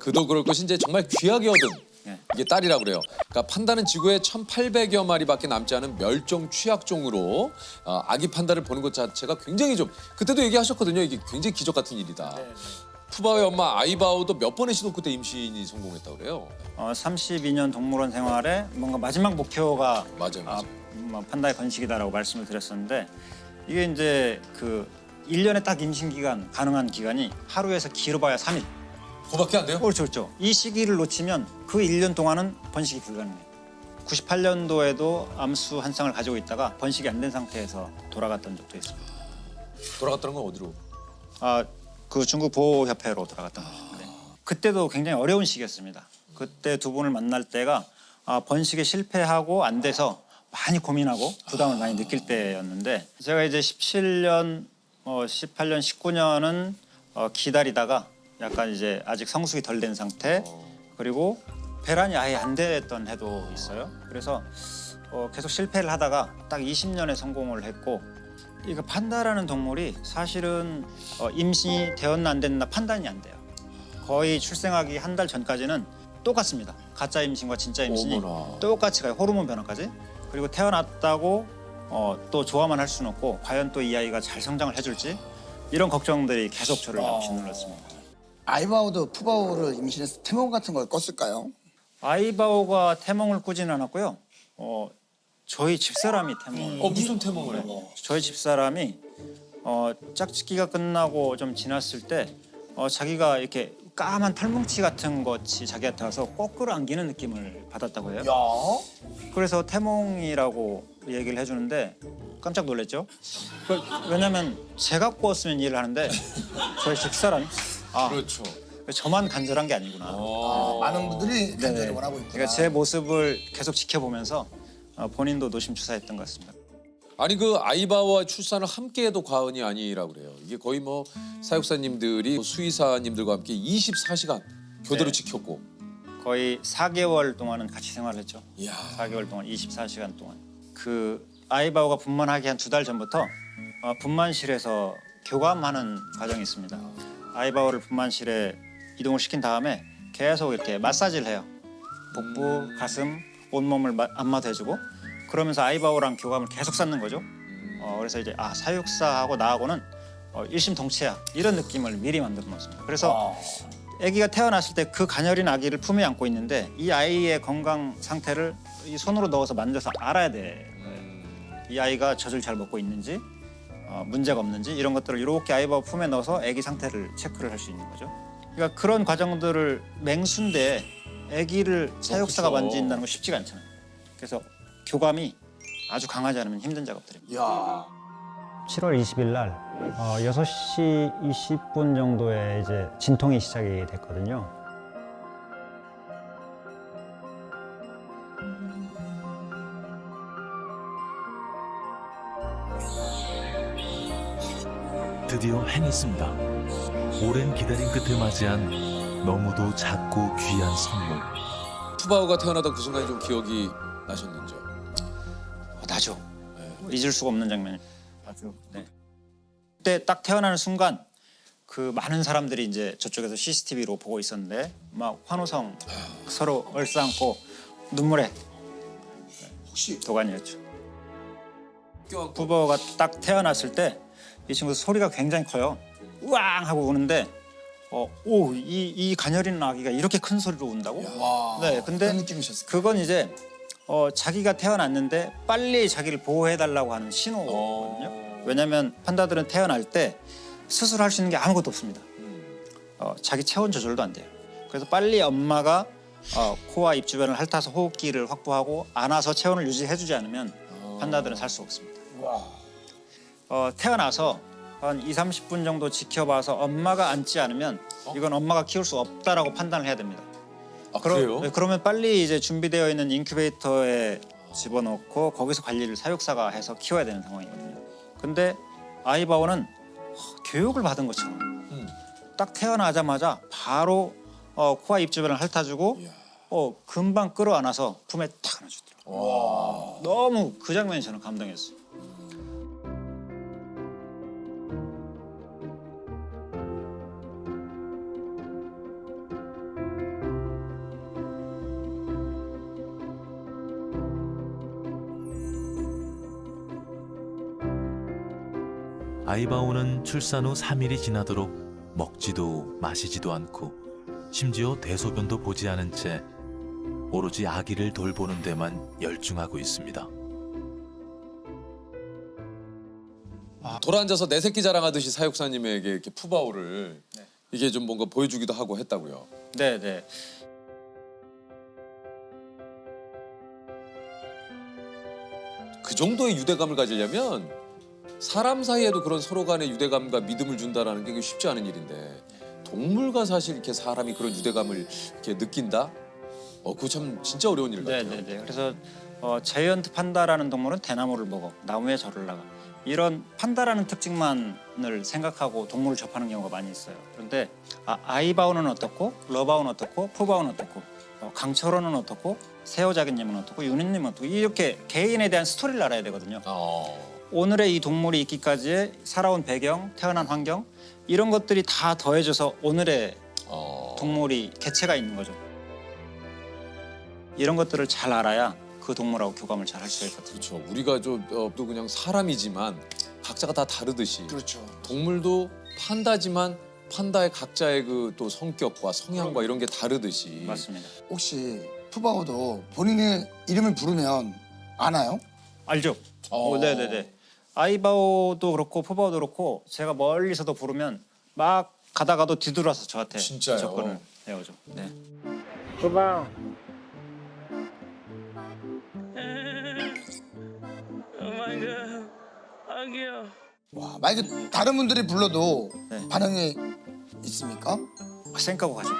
그도 그럴 것이 이제 정말 귀하게 얻은 네. 이게 딸이라고 그래요. 그러니까 판다는 지구에 1,800여 마리밖에 남지 않은 멸종 취약종으로 아기 판다를 보는 것 자체가 굉장히 좀 그때도 얘기하셨거든요. 이게 굉장히 기적 같은 일이다. 푸바오의 엄마 아이바오도 몇 번의 시도 끝에 임신이 성공했다고 그래요. 32년 동물원 생활에 뭔가 마지막 목표가 맞아요. 판다의 번식이다라고 말씀을 드렸었는데 이게 이제 그 1년에 딱 임신 기간 가능한 기간이 하루에서 길어봐야 3일. 그거밖에 안 돼요? 그렇죠. 이 시기를 놓치면 그 1년 동안은 번식이 불가능해요. 98년도에도 암수 한 쌍을 가지고 있다가 번식이 안 된 상태에서 돌아갔던 적도 있습니다. 돌아갔다는 건 어디로? 그 중국 보호협회로 돌아갔던 거죠. 네. 그때도 굉장히 어려운 시기였습니다. 그때 두 분을 만날 때가 번식에 실패하고 안 돼서 많이 고민하고 부담을 많이 느낄 때였는데 제가 이제 17년, 18년, 19년은 기다리다가 약간 이제 아직 성숙이 덜 된 상태 그리고 배란이 아예 안 됐던 해도 있어요. 그래서 계속 실패를 하다가 딱 20년에 성공을 했고 이거 판다라는 동물이 사실은 임신이 되었나 안 됐나 판단이 안 돼요. 거의 출생하기 한 달 전까지는 똑같습니다. 가짜 임신과 진짜 임신이 어머나. 똑같이 가요. 호르몬 변화까지. 그리고 태어났다고 또 좋아만 할 수는 없고 과연 또 이 아이가 잘 성장을 해줄지 이런 걱정들이 계속 저를 짓눌렀습니다. 아이바오도 푸바오를 임신해서 태몽 같은 걸 꿨을까요? 아이바오가 태몽을 꾸지는 않았고요. 저희 집사람이 태몽을 무슨 태몽을 해요? 저희 집사람이 짝짓기가 끝나고 좀 지났을 때 자기가 이렇게 까만 털뭉치 같은 것이 자기한테 와서 거꾸로 안기는 느낌을 받았다고 해요. 그래서 태몽이라고 얘기를 해주는데 깜짝 놀랐죠. 왜냐면 제가 꾸었으면 이해를 하는데 저희 집사람이 그렇죠. 저만 간절한 게 아니구나. 많은 분들이 간절히 네네. 원하고 있구나. 그러니까 제 모습을 계속 지켜보면서 본인도 노심초사했던 것 같습니다. 아니 그 아이바오와 출산을 함께해도 과언이 아니라고 그래요. 이게 거의 뭐 사육사님들이 수의사님들과 함께 24시간 교대로 네. 지켰고. 거의 4개월 동안은 같이 생활을 했죠. 이야. 4개월 동안, 24시간 동안. 그 아이바오가 분만하기 한 2달 전부터 분만실에서 교감하는 과정이 있습니다. 아이바오를 분만실에 이동을 시킨 다음에 계속 이렇게 마사지를 해요. 복부, 가슴, 온몸을 안마도 해주고 그러면서 아이바오랑 교감을 계속 쌓는 거죠. 그래서 이제 사육사하고 나하고는 일심동체야 이런 느낌을 미리 만들어 놓습니다. 그래서 아기가 태어났을 때 그 가녀린 아기를 품에 안고 있는데 이 아이의 건강 상태를 이 손으로 넣어서 만져서 알아야 돼. 이 아이가 젖을 잘 먹고 있는지 문제가 없는지 이런 것들을 이렇게 아이바오 품에 넣어서 아기 상태를 체크를 할 수 있는 거죠. 그러니까 그런 과정들을 맹수인데 아기를 사육사가 그쵸. 만진다는 건 쉽지가 않잖아요. 그래서 교감이 아주 강하지 않으면 힘든 작업들입니다. 7월 20일 날 6시 20분 정도에 이제 진통이 시작이 됐거든요. 드디어 해냈습니다. 오랜 기다림 끝에 맞이한 너무도 작고 귀한 선물. 푸바오가 태어나던 그 순간이 좀 기억이 나셨는지요? 나죠. 잊을 수가 없는 장면. 아주. 네. 그때 딱 태어나는 순간 그 많은 사람들이 이제 저쪽에서 CCTV로 보고 있었는데 막 환호성 서로 얼싸안고 눈물에 혹시 도가니였죠. 푸바오가 딱 태어났을 때 이 친구 소리가 굉장히 커요. 우왕 하고 우는데 이 가녀린 아기가 이렇게 큰 소리로 운다고? 와, 네, 근데 그런 느낌이셨어요. 그건 이제 자기가 태어났는데 빨리 자기를 보호해달라고 하는 신호거든요. 왜냐하면 판다들은 태어날 때 스스로 할 수 있는 게 아무것도 없습니다. 자기 체온 조절도 안 돼요. 그래서 빨리 엄마가 코와 입 주변을 핥아서 호흡기를 확보하고 안아서 체온을 유지해주지 않으면 판다들은 살 수가 없습니다. 태어나서 한 20-30분 정도 지켜봐서 엄마가 앉지 않으면 이건 엄마가 키울 수 없다라고 판단을 해야 됩니다. 그래요? 네, 그러면 빨리 이제 준비되어 있는 인큐베이터에 집어넣고 거기서 관리를 사육사가 해서 키워야 되는 상황이거든요. 근데 아이바오는 교육을 받은 것처럼 딱 태어나자마자 바로 코와 입 주변을 핥아주고 금방 끌어안아서 품에 탁 안아주더라고요. 너무 그 장면이 저는 감동이었어요. 아이바오는 출산 후 3일이 지나도록 먹지도 마시지도 않고 심지어 대소변도 보지 않은 채 오로지 아기를 돌보는 데만 열중하고 있습니다. 돌아앉아서 내 새끼 자랑하듯이 사육사님에게 이렇게 푸바오를 이게 좀 뭔가 보여주기도 하고 했다고요. 네네. 그 정도의 유대감을 가지려면 사람 사이에도 그런 서로 간의 유대감과 믿음을 준다라는 게 쉽지 않은 일인데 동물과 사실 이렇게 사람이 그런 유대감을 이렇게 느낀다? 그거 참 진짜 어려운 일 같아요. 네네네. 그래서 자이언트 판다라는 동물은 대나무를 먹어 나무에 절을 나가 이런 판다라는 특징만을 생각하고 동물을 접하는 경우가 많이 있어요. 그런데 아이바오는 어떻고 러바오는 어떻고 푸바오는 어떻고 강철호는 어떻고 세호자기님은 어떻고 윤희님은 어떻고 이렇게 개인에 대한 스토리를 알아야 되거든요. 오늘의 이 동물이 있기까지의 살아온 배경, 태어난 환경 이런 것들이 다 더해져서 오늘의 동물이 개체가 있는 거죠. 이런 것들을 잘 알아야 그 동물하고 교감을 잘 할 수가 있거든요. 그렇죠. 우리가 또 그냥 사람이지만 각자가 다 다르듯이 그렇죠. 동물도 판다지만 판다의 각자의 그 또 성격과 성향과 이런 게 다르듯이 맞습니다. 혹시 푸바오도 본인의 이름을 부르면 아나요? 알죠? 네네네. 아이바오도 그렇고 푸바오도 그렇고 제가 멀리서도 부르면 막 가다가도 뒤돌아서 저한테 진짜요? 접근을 해오죠. 네. 푸바오. 아기야. 와, 만약에 다른 분들이 불러도 네. 반응이 있습니까? 쌩까고 가죠.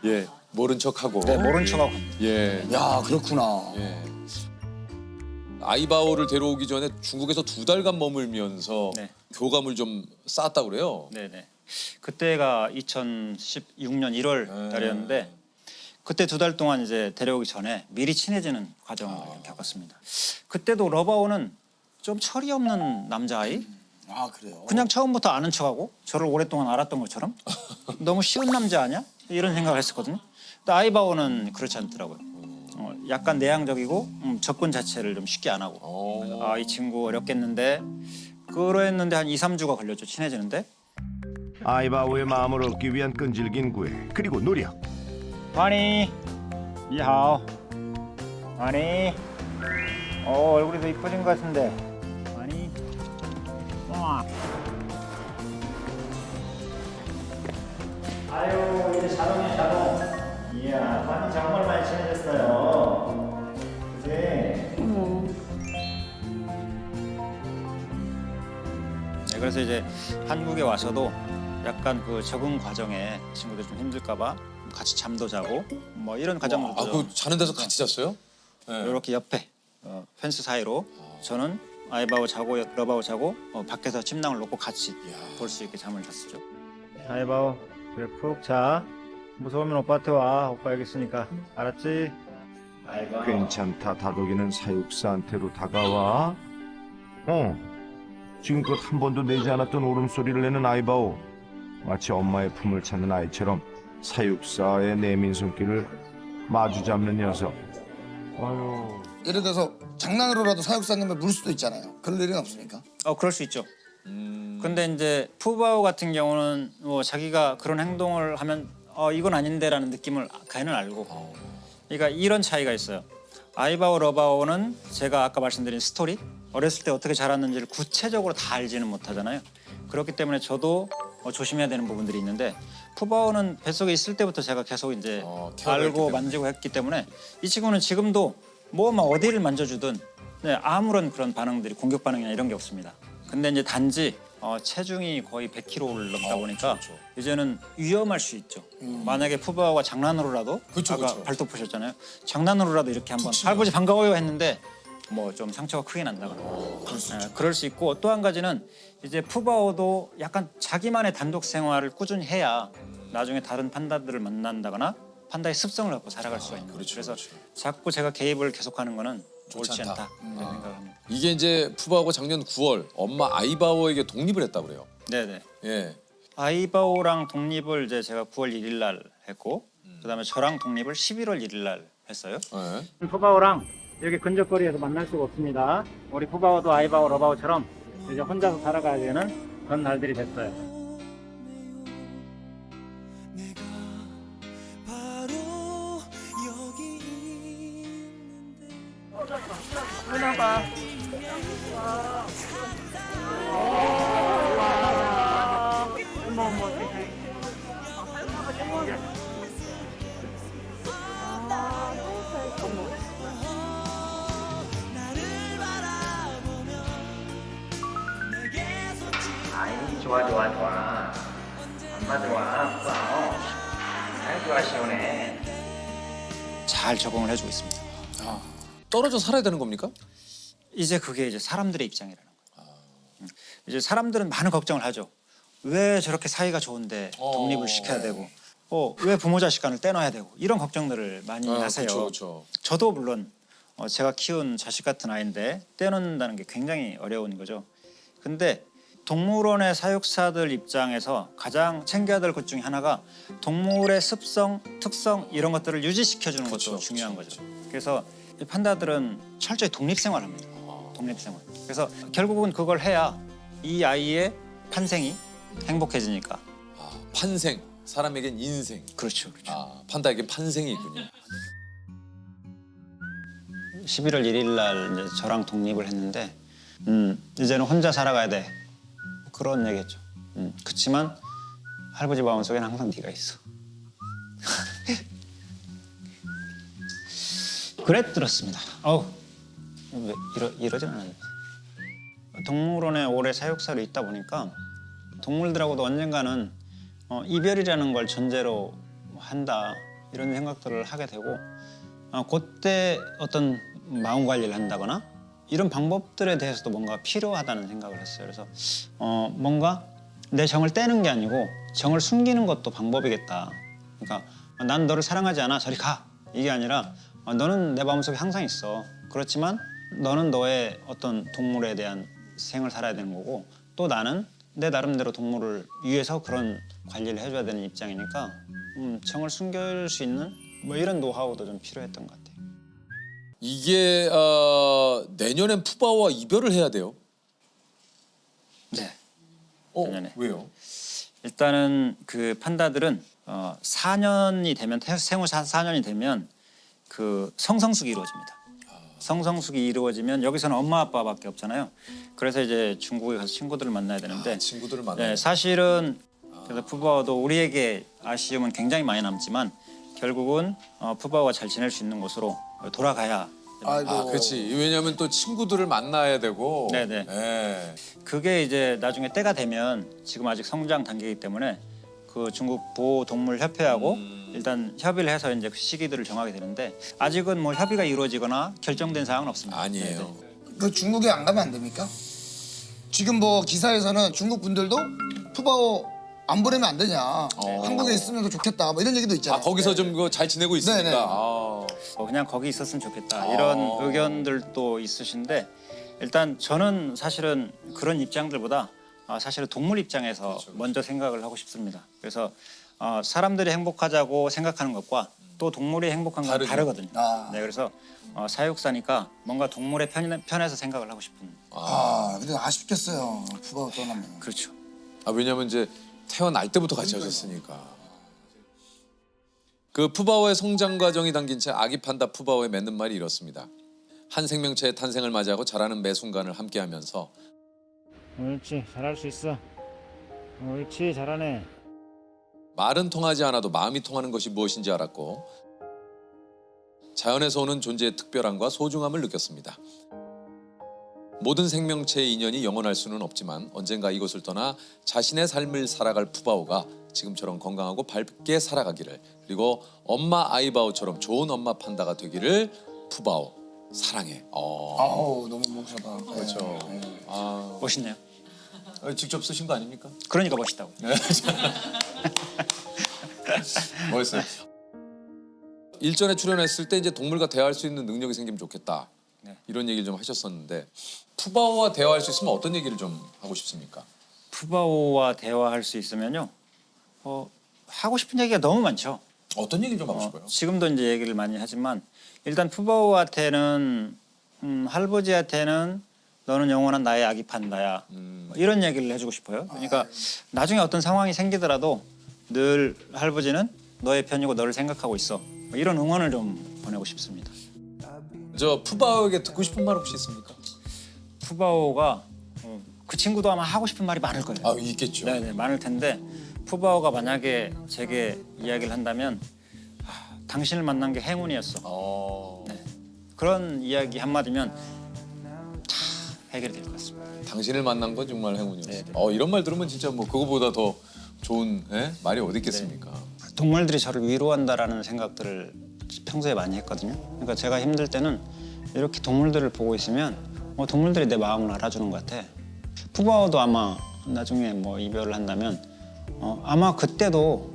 예 모른 척하고 네, 모른 척하고. 예. 야, 그렇구나. 예. 아이바오를 데려오기 전에 중국에서 2달간 머물면서 네. 교감을 좀 쌓았다 그래요. 네네. 그때가 2016년 1월 달이었는데 그때 2달 동안 이제 데려오기 전에 미리 친해지는 과정을 겪었습니다. 그때도 러바오는 좀 철이 없는 남자아이? 아, 그래요? 그냥 처음부터 아는 척하고 저를 오랫동안 알았던 것처럼 너무 쉬운 남자 아니야? 이런 생각을 했었거든요. 근데 아이바오는 그렇지 않더라고요. 약간 내향적이고 접근 자체를 좀 쉽게 안 하고 이 친구 어렵겠는데 그랬는데 한 2, 3주가 걸렸죠. 친해지는데 아이바오의 마음을 얻기 위한 끈질긴 구애 그리고 노력. 환희, 이하오. 환희, 얼굴이 더 이뻐진 것 같은데. 환희, 와. 아유, 이제 자동이야, 자동. 이야, 환희 정말 많이 친해졌어요. 그치? 네, 그래서 이제 한국에 와서도 약간 그 적응 과정에 친구들 좀 힘들까봐 같이 잠도 자고 뭐 이런 과정들도 그 자는 데서 같이 잤어요? 네. 이렇게 옆에 펜스 사이로 저는 아이바오 자고 러바오 자고 밖에서 침낭을 놓고 같이 볼 수 있게 잠을 잤었죠. 아이바오, 그래 푹 자. 무서우면 오빠한테 와. 오빠 여기 있으니까. 알았지? 괜찮다 다독이는 사육사한테로 다가와. 지금껏 한 번도 내지 않았던 울음소리를 내는 아이바오. 마치 엄마의 품을 찾는 아이처럼 사육사의 내민 손길을 마주 잡는 녀석. 아유. 예를 들어서 장난으로라도 사육사님을 물 수도 있잖아요. 그럴 일은 없습니까? 그럴 수 있죠. 근데 이제 푸바오 같은 경우는 뭐 자기가 그런 행동을 하면 이건 아닌데라는 느낌을 걔는 알고. 그러니까 이런 차이가 있어요. 아이바오, 러바오는 제가 아까 말씀드린 스토리 어렸을 때 어떻게 자랐는지를 구체적으로 다 알지는 못하잖아요. 그렇기 때문에 저도 조심해야 되는 부분들이 있는데 푸바오는 뱃속에 있을 때부터 제가 계속 이제 알고 만지고 했기 때문에 이 친구는 지금도 뭐 막 어디를 만져주든 아무런 그런 반응들이 공격 반응이나 이런 게 없습니다. 근데 이제 단지 체중이 거의 100kg를 넘다 보니까 그렇죠. 이제는 위험할 수 있죠. 만약에 푸바오가 장난으로라도 그쵸, 아까 그쵸. 발톱 보셨잖아요. 장난으로라도 이렇게 한번 할아버지 반가워요 했는데 뭐 좀 상처가 크게 난다거나 그럴 수 있고 또 한 가지는 이제 푸바오도 약간 자기만의 단독 생활을 꾸준히 해야 나중에 다른 판다들을 만난다거나 판다의 습성을 갖고 살아갈 수가 있는 거죠. 그래서 자꾸 제가 개입을 계속하는 거는 옳지 않다 이렇게 생각합니다. 이게 이제 푸바오가 작년 9월 엄마 아이바오에게 독립을 했다고 그래요. 네네. 예. 아이바오랑 독립을 이제 제가 9월 1일 날 했고 그다음에 저랑 독립을 11월 1일 날 했어요. 예. 푸바오랑 여기 근접거리에서 만날 수가 없습니다. 우리 푸바오도 아이바오, 러바오처럼 이제 혼자서 살아가야 되는 그런 날들이 됐어요. 아이 좋아 좋아 좋아 엄마 좋아 푸바오 아이 좋아 시원해 잘 적응을 해주고 있습니다. 떨어져 살아야 되는 겁니까? 이제 그게 이제 사람들의 입장이라는 거예요. 이제 사람들은 많은 걱정을 하죠. 왜 저렇게 사이가 좋은데 독립을 시켜야 되고, 왜 부모 자식 간을 떼놔야 되고 이런 걱정들을 많이 하세요. 그렇죠. 저도 물론 제가 키운 자식 같은 아이인데 떼놓는다는 게 굉장히 어려운 거죠. 근데 동물원의 사육사들 입장에서 가장 챙겨야 될 것 중에 하나가 동물의 습성, 특성 이런 것들을 유지시켜주는 것도 중요한 거죠. 그래서 이 판다들은 철저히 독립생활합니다. 독립생활. 그래서 결국은 그걸 해야 이 아이의 판생이 행복해지니까. 판생, 사람에겐 인생. 그렇죠. 판다에겐 판생이 있군요. 11월 1일 날 이제 저랑 독립을 했는데 이제는 혼자 살아가야 돼. 그런 얘기했죠. 그치만 할아버지 마음속에는 항상 네가 있어. 그랬더랬습니다. 왜 이러진 않았는데. 동물원에 오래 사육사로 있다 보니까 동물들하고도 언젠가는 이별이라는 걸 전제로 한다 이런 생각들을 하게 되고 그때 어떤 마음 관리를 한다거나 이런 방법들에 대해서도 뭔가 필요하다는 생각을 했어요. 그래서 뭔가 내 정을 떼는 게 아니고 정을 숨기는 것도 방법이겠다. 그러니까 난 너를 사랑하지 않아 저리 가 이게 아니라 너는 내 마음속에 항상 있어. 그렇지만 너는 너의 어떤 동물에 대한 생을 살아야 되는 거고 또 나는 내 나름대로 동물을 위해서 그런 관리를 해줘야 되는 입장이니까 정을 숨길 수 있는 뭐 이런 노하우도 좀 필요했던 것 같아요. 이게 내년엔 푸바오와 이별을 해야 돼요. 네. 내년에. 왜요? 일단은 그 판다들은 4년이 되면 생후 4년이 되면 그 성성숙이 이루어집니다. 성성숙이 이루어지면 여기서는 엄마 아빠밖에 없잖아요. 그래서 이제 중국에 가서 친구들을 만나야 되는데 친구들을 만나요. 사실은 그래서 푸바오도 우리에게 아쉬움은 굉장히 많이 남지만 결국은 푸바오가 잘 지낼 수 있는 곳으로 돌아가야. 아이고. 그렇지. 왜냐하면 또 친구들을 만나야 되고. 네네. 네. 그게 이제 나중에 때가 되면 지금 아직 성장 단계이기 때문에 그 중국 보호동물협회하고 일단 협의를 해서 이제 그 시기들을 정하게 되는데 아직은 뭐 협의가 이루어지거나 결정된 사항은 없습니다. 아니에요. 네네. 그 중국에 안 가면 안 됩니까? 지금 뭐 기사에서는 중국 분들도 푸바오 안 보내면 안 되냐. 한국에 있으면 더 좋겠다. 뭐 이런 얘기도 있잖아요. 거기서 좀 잘 지내고 있으니까. 네네. 그냥 거기 있었으면 좋겠다 이런 의견들도 있으신데 일단 저는 사실은 그런 입장들보다 사실은 동물 입장에서 먼저 생각을 하고 싶습니다. 그래서 사람들이 행복하자고 생각하는 것과 또 동물이 행복한 건 다르거든요. 네, 그래서 사육사니까 뭔가 동물의 편에서 생각을 하고 싶은. 근데 아쉽겠어요. 푸바오 떠나면. 그렇죠. 왜냐면 이제 태어날 때부터 같이 하셨으니까. 그 푸바오의 성장 과정이 담긴 채 아기 판다 푸바오에 맺는 말이 이렇습니다. 한 생명체의 탄생을 맞이하고 자라는 매 순간을 함께하면서 옳지, 잘할 수 있어. 옳지, 잘하네. 말은 통하지 않아도 마음이 통하는 것이 무엇인지 알았고 자연에서 오는 존재의 특별함과 소중함을 느꼈습니다. 모든 생명체의 인연이 영원할 수는 없지만 언젠가 이곳을 떠나 자신의 삶을 살아갈 푸바오가 지금처럼 건강하고 밝게 살아가기를 그리고 엄마 아이바오처럼 좋은 엄마 판다가 되기를 푸바오 사랑해. 아우 너무 멋있다. 그렇죠. 멋있네요. 직접 쓰신 거 아닙니까? 그러니까 멋있다고. 멋있어요. 일전에 출연했을 때 이제 동물과 대화할 수 있는 능력이 생기면 좋겠다. 네. 이런 얘기를 좀 하셨었는데 푸바오와 대화할 수 있으면 어떤 얘기를 좀 하고 싶습니까? 푸바오와 대화할 수 있으면요. 하고 싶은 얘기가 너무 많죠. 어떤 얘기 좀 하고 싶어요? 지금도 이제 얘기를 많이 하지만 일단 푸바오한테는 할아버지한테는 너는 영원한 나의 아기 판다야. 뭐 이런 얘기를 해주고 싶어요. 그러니까 나중에 어떤 상황이 생기더라도 늘 할아버지는 너의 편이고 너를 생각하고 있어. 뭐 이런 응원을 좀 보내고 싶습니다. 저 푸바오에게 듣고 싶은 말 혹시 있습니까? 푸바오가 그 친구도 아마 하고 싶은 말이 많을 거예요. 아, 있겠죠. 네네, 많을 텐데 푸바오가 만약에 제게 이야기를 한다면 당신을 만난 게 행운이었어. 네. 그런 이야기 한마디면 다 해결이 될 것 같습니다. 당신을 만난 건 정말 행운이었어. 네, 이런 말 들으면 진짜 뭐 그거보다 더 좋은 말이 어디 있겠습니까? 동물들이 저를 위로한다라는 생각들을 평소에 많이 했거든요. 그러니까 제가 힘들 때는 이렇게 동물들을 보고 있으면 동물들이 내 마음을 알아주는 것 같아. 푸바오도 아마 나중에 뭐 이별을 한다면 아마 그때도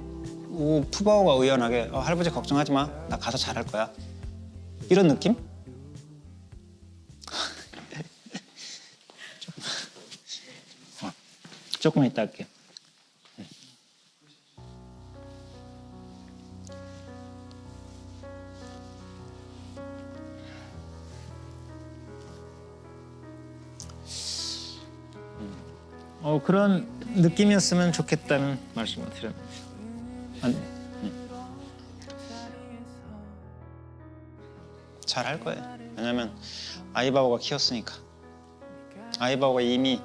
푸바오가 의연하게 할아버지 걱정하지 마. 나 가서 잘할 거야. 이런 느낌? 조금 이따 할게요. 그런 느낌이었으면 좋겠다는 말씀을 드립니다. 잘할 거예요. 왜냐면 아이바오가 키웠으니까. 아이바오가 이미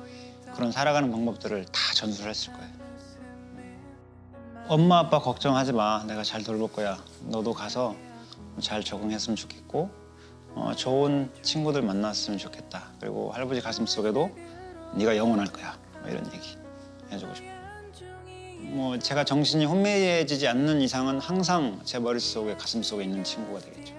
그런 살아가는 방법들을 다 전수했을 거예요. 엄마 아빠 걱정하지 마. 내가 잘 돌볼 거야. 너도 가서 잘 적응했으면 좋겠고 좋은 친구들 만났으면 좋겠다. 그리고 할아버지 가슴속에도 네가 영원할 거야. 뭐 이런 얘기 해주고 싶어요. 뭐 제가 정신이 혼미해지지 않는 이상은 항상 제 머릿속에 가슴속에 있는 친구가 되겠죠.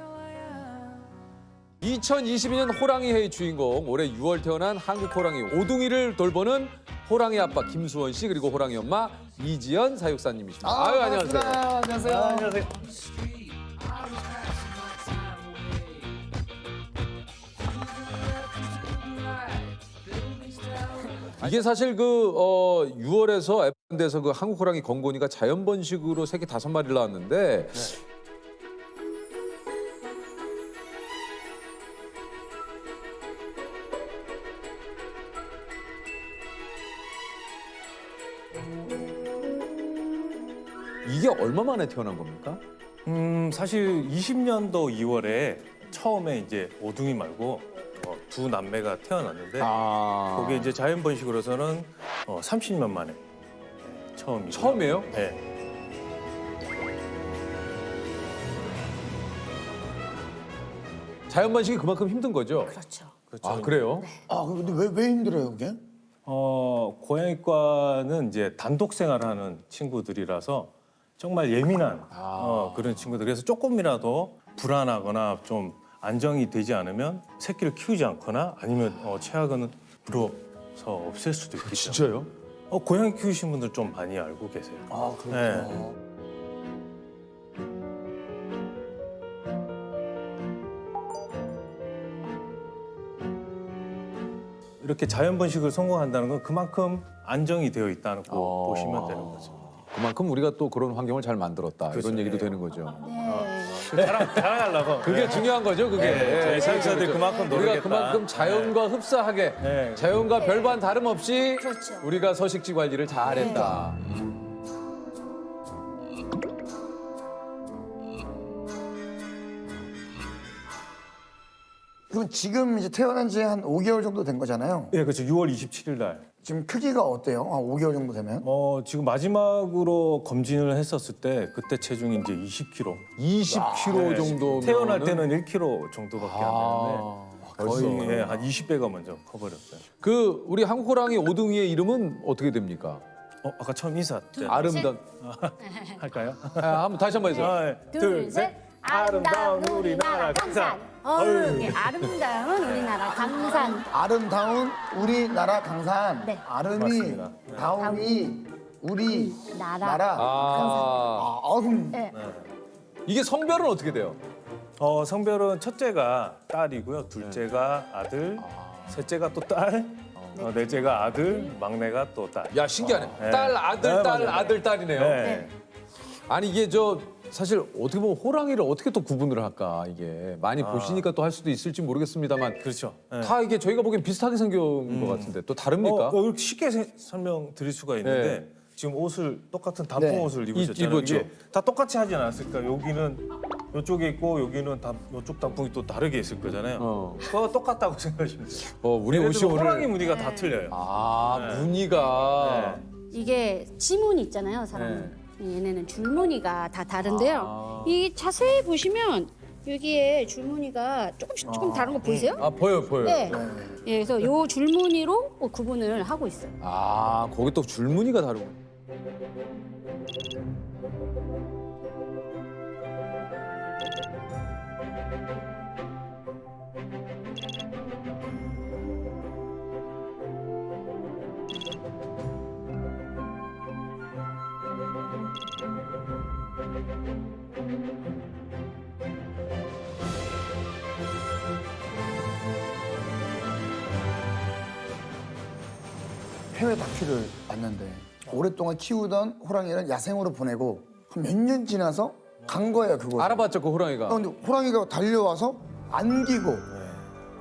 2022년 호랑이 해의 주인공, 올해 6월 태어난 한국 호랑이 오둥이를 돌보는 호랑이 아빠 김수원 씨, 그리고 호랑이 엄마 이지연 사육사님이십니다. 아유, 안녕하세요. 안녕하세요. 안녕하세요. 이게 사실 6월에서 F대에서 그 한국 호랑이 건곤이가 자연 번식으로 새끼 5마리를 낳았는데 이게 얼마 만에 태어난 겁니까? 사실 20년도 2월에 처음에 이제 오둥이 말고 두 남매가 태어났는데 그게 이제 자연 번식으로서는 30년 만에 처음이에요. 처음이에요? 네. 자연 번식이 그만큼 힘든 거죠? 그렇죠. 아, 그래요? 근데 왜 힘들어요, 그게? 고양이과는 이제 단독 생활하는 친구들이라서 정말 예민한 그런 친구들. 그래서 조금이라도 불안하거나 좀 안정이 되지 않으면 새끼를 키우지 않거나 아니면 최악은 불어서 없앨 수도 있겠죠. 진짜요? 고양이 키우신 분들 좀 많이 알고 계세요. 아, 그렇구나. 네. 이렇게 자연 번식을 성공한다는 건 그만큼 안정이 되어 있다는 거 보시면 되는 거죠. 그만큼 우리가 또 그런 환경을 잘 만들었다. 그렇죠. 이런 얘기도 네. 되는 거죠. 자랑하려고. 그게 중요한 거죠, 그게. 저희 사육사들이 그만큼 우리가 노력했다. 그만큼 자연과 흡사하게, 네. 자연과 별반 다름없이 그렇죠. 우리가 서식지 관리를 잘했다. 그럼 지금 이제 태어난 지 한 5개월 정도 된 거잖아요. 예, 그렇죠. 6월 27일 날. 지금 크기가 어때요? 5개월 정도 되면? 지금 마지막으로 검진을 했었을 때 그때 체중이 이제 20kg. 20kg 정도. 태어날 때는 1kg 정도밖에 안 되는데 거의 벌써. 한 20배가 먼저 커버렸어요. 우리 한국 호랑이 오둥이의 이름은 어떻게 됩니까? 아까 처음 인사 때 아름다운. 할까요? 다시 한번 해주세요. 둘, 셋. 아름다운 우리나라 강산. 아름다운 우리나라 강산. 아름다운 우리나라 강산. 네. 아름이, 맞습니다. 다운이, 우리 나라. 강산. 그럼 네. 이게 성별은 어떻게 돼요? 성별은 첫째가 딸이고요, 둘째가 아들, 셋째가 또 딸, 넷째가 아들, 막내가 또 딸. 야, 신기하네. 네. 딸, 아들, 네, 딸, 맞아요. 아들, 딸이네요. 네. 아니, 이게 사실 어떻게 보면 호랑이를 어떻게 또 구분을 할까 이게 많이 보시니까 또 할 수도 있을지 모르겠습니다만 그렇죠. 다 이게 저희가 보기엔 비슷하게 생긴 것 같은데 또 다릅니까? 이렇게 쉽게 설명드릴 수가 있는데 지금 옷을 똑같은 단풍 네. 옷을 입으셨잖아요. 입었죠. 이게 다 똑같이 하지 않았을까? 여기는 이쪽에 있고 여기는 이쪽 단풍이 또 다르게 있을 거잖아요. 그거 똑같다고 생각하시면 돼요. 우리 옷이 오늘 호랑이 무늬가 다 틀려요. 무늬가 이게 지문이 있잖아요, 사람은. 얘네는 줄무늬가 다 다른데요. 이 자세히 보시면 여기에 줄무늬가 조금 다른 거 보이세요? 보여요. 네. 예, 그래서 요 줄무늬로 구분을 하고 있어요. 거기 또 줄무늬가 다르고. 해외 다큐를 봤는데 오랫동안 키우던 호랑이를 야생으로 보내고 한 몇 년 지나서 간 거예요, 그거. 알아봤죠, 그 호랑이가. 근데 호랑이가 달려와서 안기고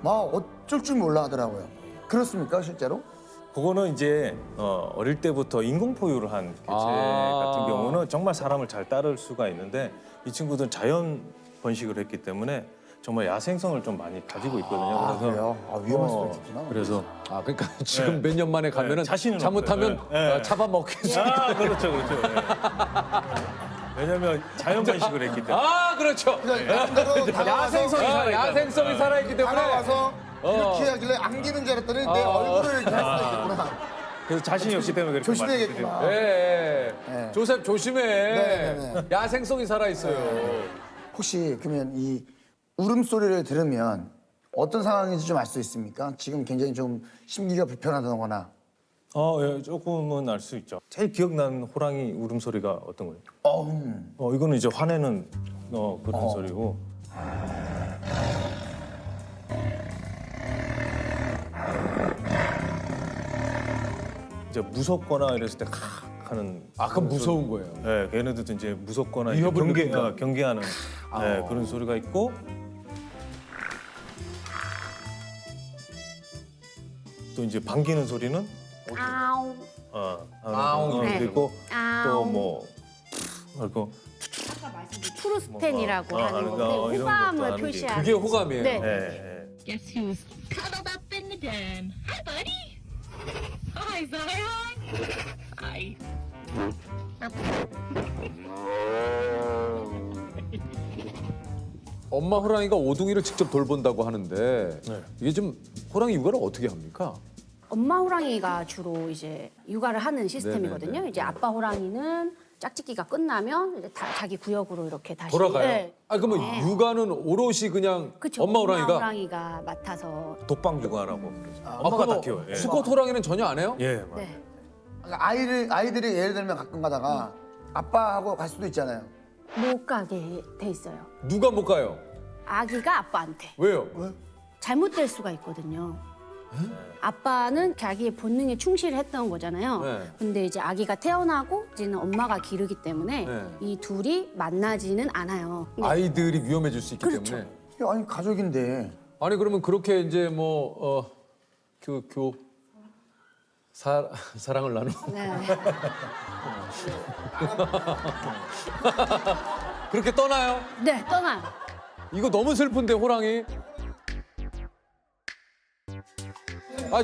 막 어쩔 줄 몰라 하더라고요. 그렇습니까, 실제로? 그거는 이제 어릴 때부터 인공 포유를 한 개체 같은 경우는 정말 사람을 잘 따를 수가 있는데 이 친구들은 자연 번식을 했기 때문에 정말 야생성을 좀 많이 가지고 있거든요. 그래요? 위험할 수도 있구나. 그래서 그러니까 지금 몇 년 만에 가면은 자신은 잘못하면 없어요. 네. 잡아먹겠습니다. 그렇죠. 왜냐하면 자연 번식을 했기 때문에. 그렇죠. 야생성이 야생성이 살아있기 때문에. 다가와서 이렇게 하길래 안기는 줄 알았더니 내 얼굴을 이렇게 할 수도 있겠구나. 그래서 자신이 없기 때문에 그렇게 조심해야겠구나. 네. 조셉 조심해. 네. 야생성이 살아있어요. 혹시 그러면 이 울음소리를 들으면 어떤 상황인지 좀 알 수 있습니까? 지금 굉장히 좀 심기가 불편하다거나. 예, 조금은 알 수 있죠. 제일 기억나는 호랑이 울음소리가 어떤 거예요? 이거는 이제 화내는 그런 소리고. 이제 무섭거나 이랬을 때 칵 하는. 그럼 무서운 거예요. 네, 걔네들도 이제 무섭거나 위협을 느낀다. 경계하는 그런 소리가 있고. 또 이제 반기는 소리는 아우. 하는 네. 소리도 있고 아우. 또 뭐 그리고 투르스텐이라고 하는 이런 건데 것도 호감을 하는 게 표시하는. 그게 호감이에요. 네. Guess who's cuddled up in the den? Hi, buddy. Hi, Zion. Hi. 엄마 호랑이가 오둥이를 직접 돌본다고 하는데 이게 좀 호랑이 육아를 어떻게 합니까? 엄마 호랑이가 주로 이제 육아를 하는 시스템이거든요. 네네네. 이제 아빠 호랑이는 짝짓기가 끝나면 이제 자기 구역으로 이렇게 다시 돌아가요? 네. 그러면 네. 육아는 오롯이 그냥 그쵸, 엄마 호랑이가? 호랑이가 맡아서. 독방 육아라고. 엄마가 엄마가 다 키워요. 예. 수컷 호랑이는 전혀 안 해요? 예, 맞아요. 네. 그러니까 아이들이 예를 들면 가끔 가다가 아빠하고 갈 수도 있잖아요. 못 가게 돼 있어요. 누가 못 가요? 아기가 아빠한테. 왜요? 잘못될 수가 있거든요. 아빠는 자기의 본능에 충실했던 거잖아요. 네. 근데 이제 아기가 태어나고 이제는 엄마가 기르기 때문에 네. 이 둘이 만나지는 않아요. 근데 아이들이 위험해질 수 있기 그렇죠. 때문에. 아니 가족인데. 아니 그러면 그렇게 이제 사랑을 나누고 네. 그렇게 떠나요? 네, 떠나요. 이거 너무 슬픈데 호랑이.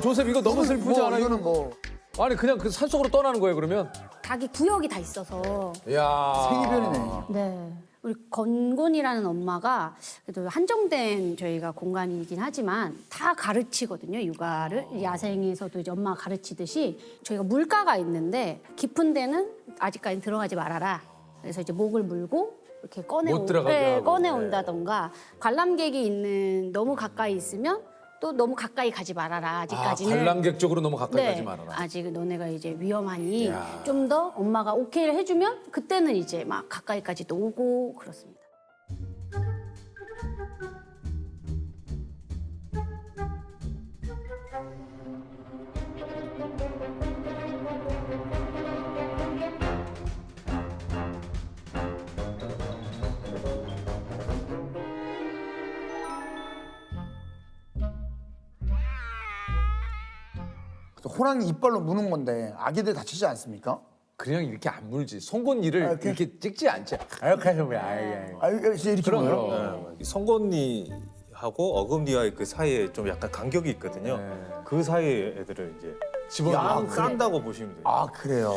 조셉 이거 너무 슬프지 않아요? 이거는 뭐 아니 그냥 그 산속으로 떠나는 거예요 그러면? 자기 구역이 다 있어서. 야 생이별이네. 네. 우리 건곤이라는 엄마가 그래도 한정된 저희가 공간이긴 하지만 다 가르치거든요, 육아를. 야생에서도 이제 엄마가 가르치듯이 저희가 물가가 있는데 깊은 데는 아직까지 들어가지 말아라. 그래서 이제 목을 물고 이렇게 못 들어가게 하고. 꺼내온다던가 관람객이 있는 너무 가까이 있으면 또 너무 가까이 가지 말아라. 아직까지는. 관람객 쪽으로 너무 가까이 네, 가지 말아라. 아직 너네가 이제 위험하니 야. 좀 더 엄마가 오케이를 해주면 그때는 이제 막 가까이까지도 오고 그렇습니다. 호랑이 이빨로 무는 건데 아기들 다치지 않습니까? 그냥 이렇게 안 물지. 송곳니를 아, 이렇게 찍지 않지. 아역하면 아예. 아, 진짜 이렇게 그럼, 물어요? 그럼. 네. 송곳니하고 어금니와의 그 사이에 좀 약간 간격이 있거든요. 네. 그 사이에 애들을 이제 집어넣어. 싼다고 보시면 돼요. 아, 그래요?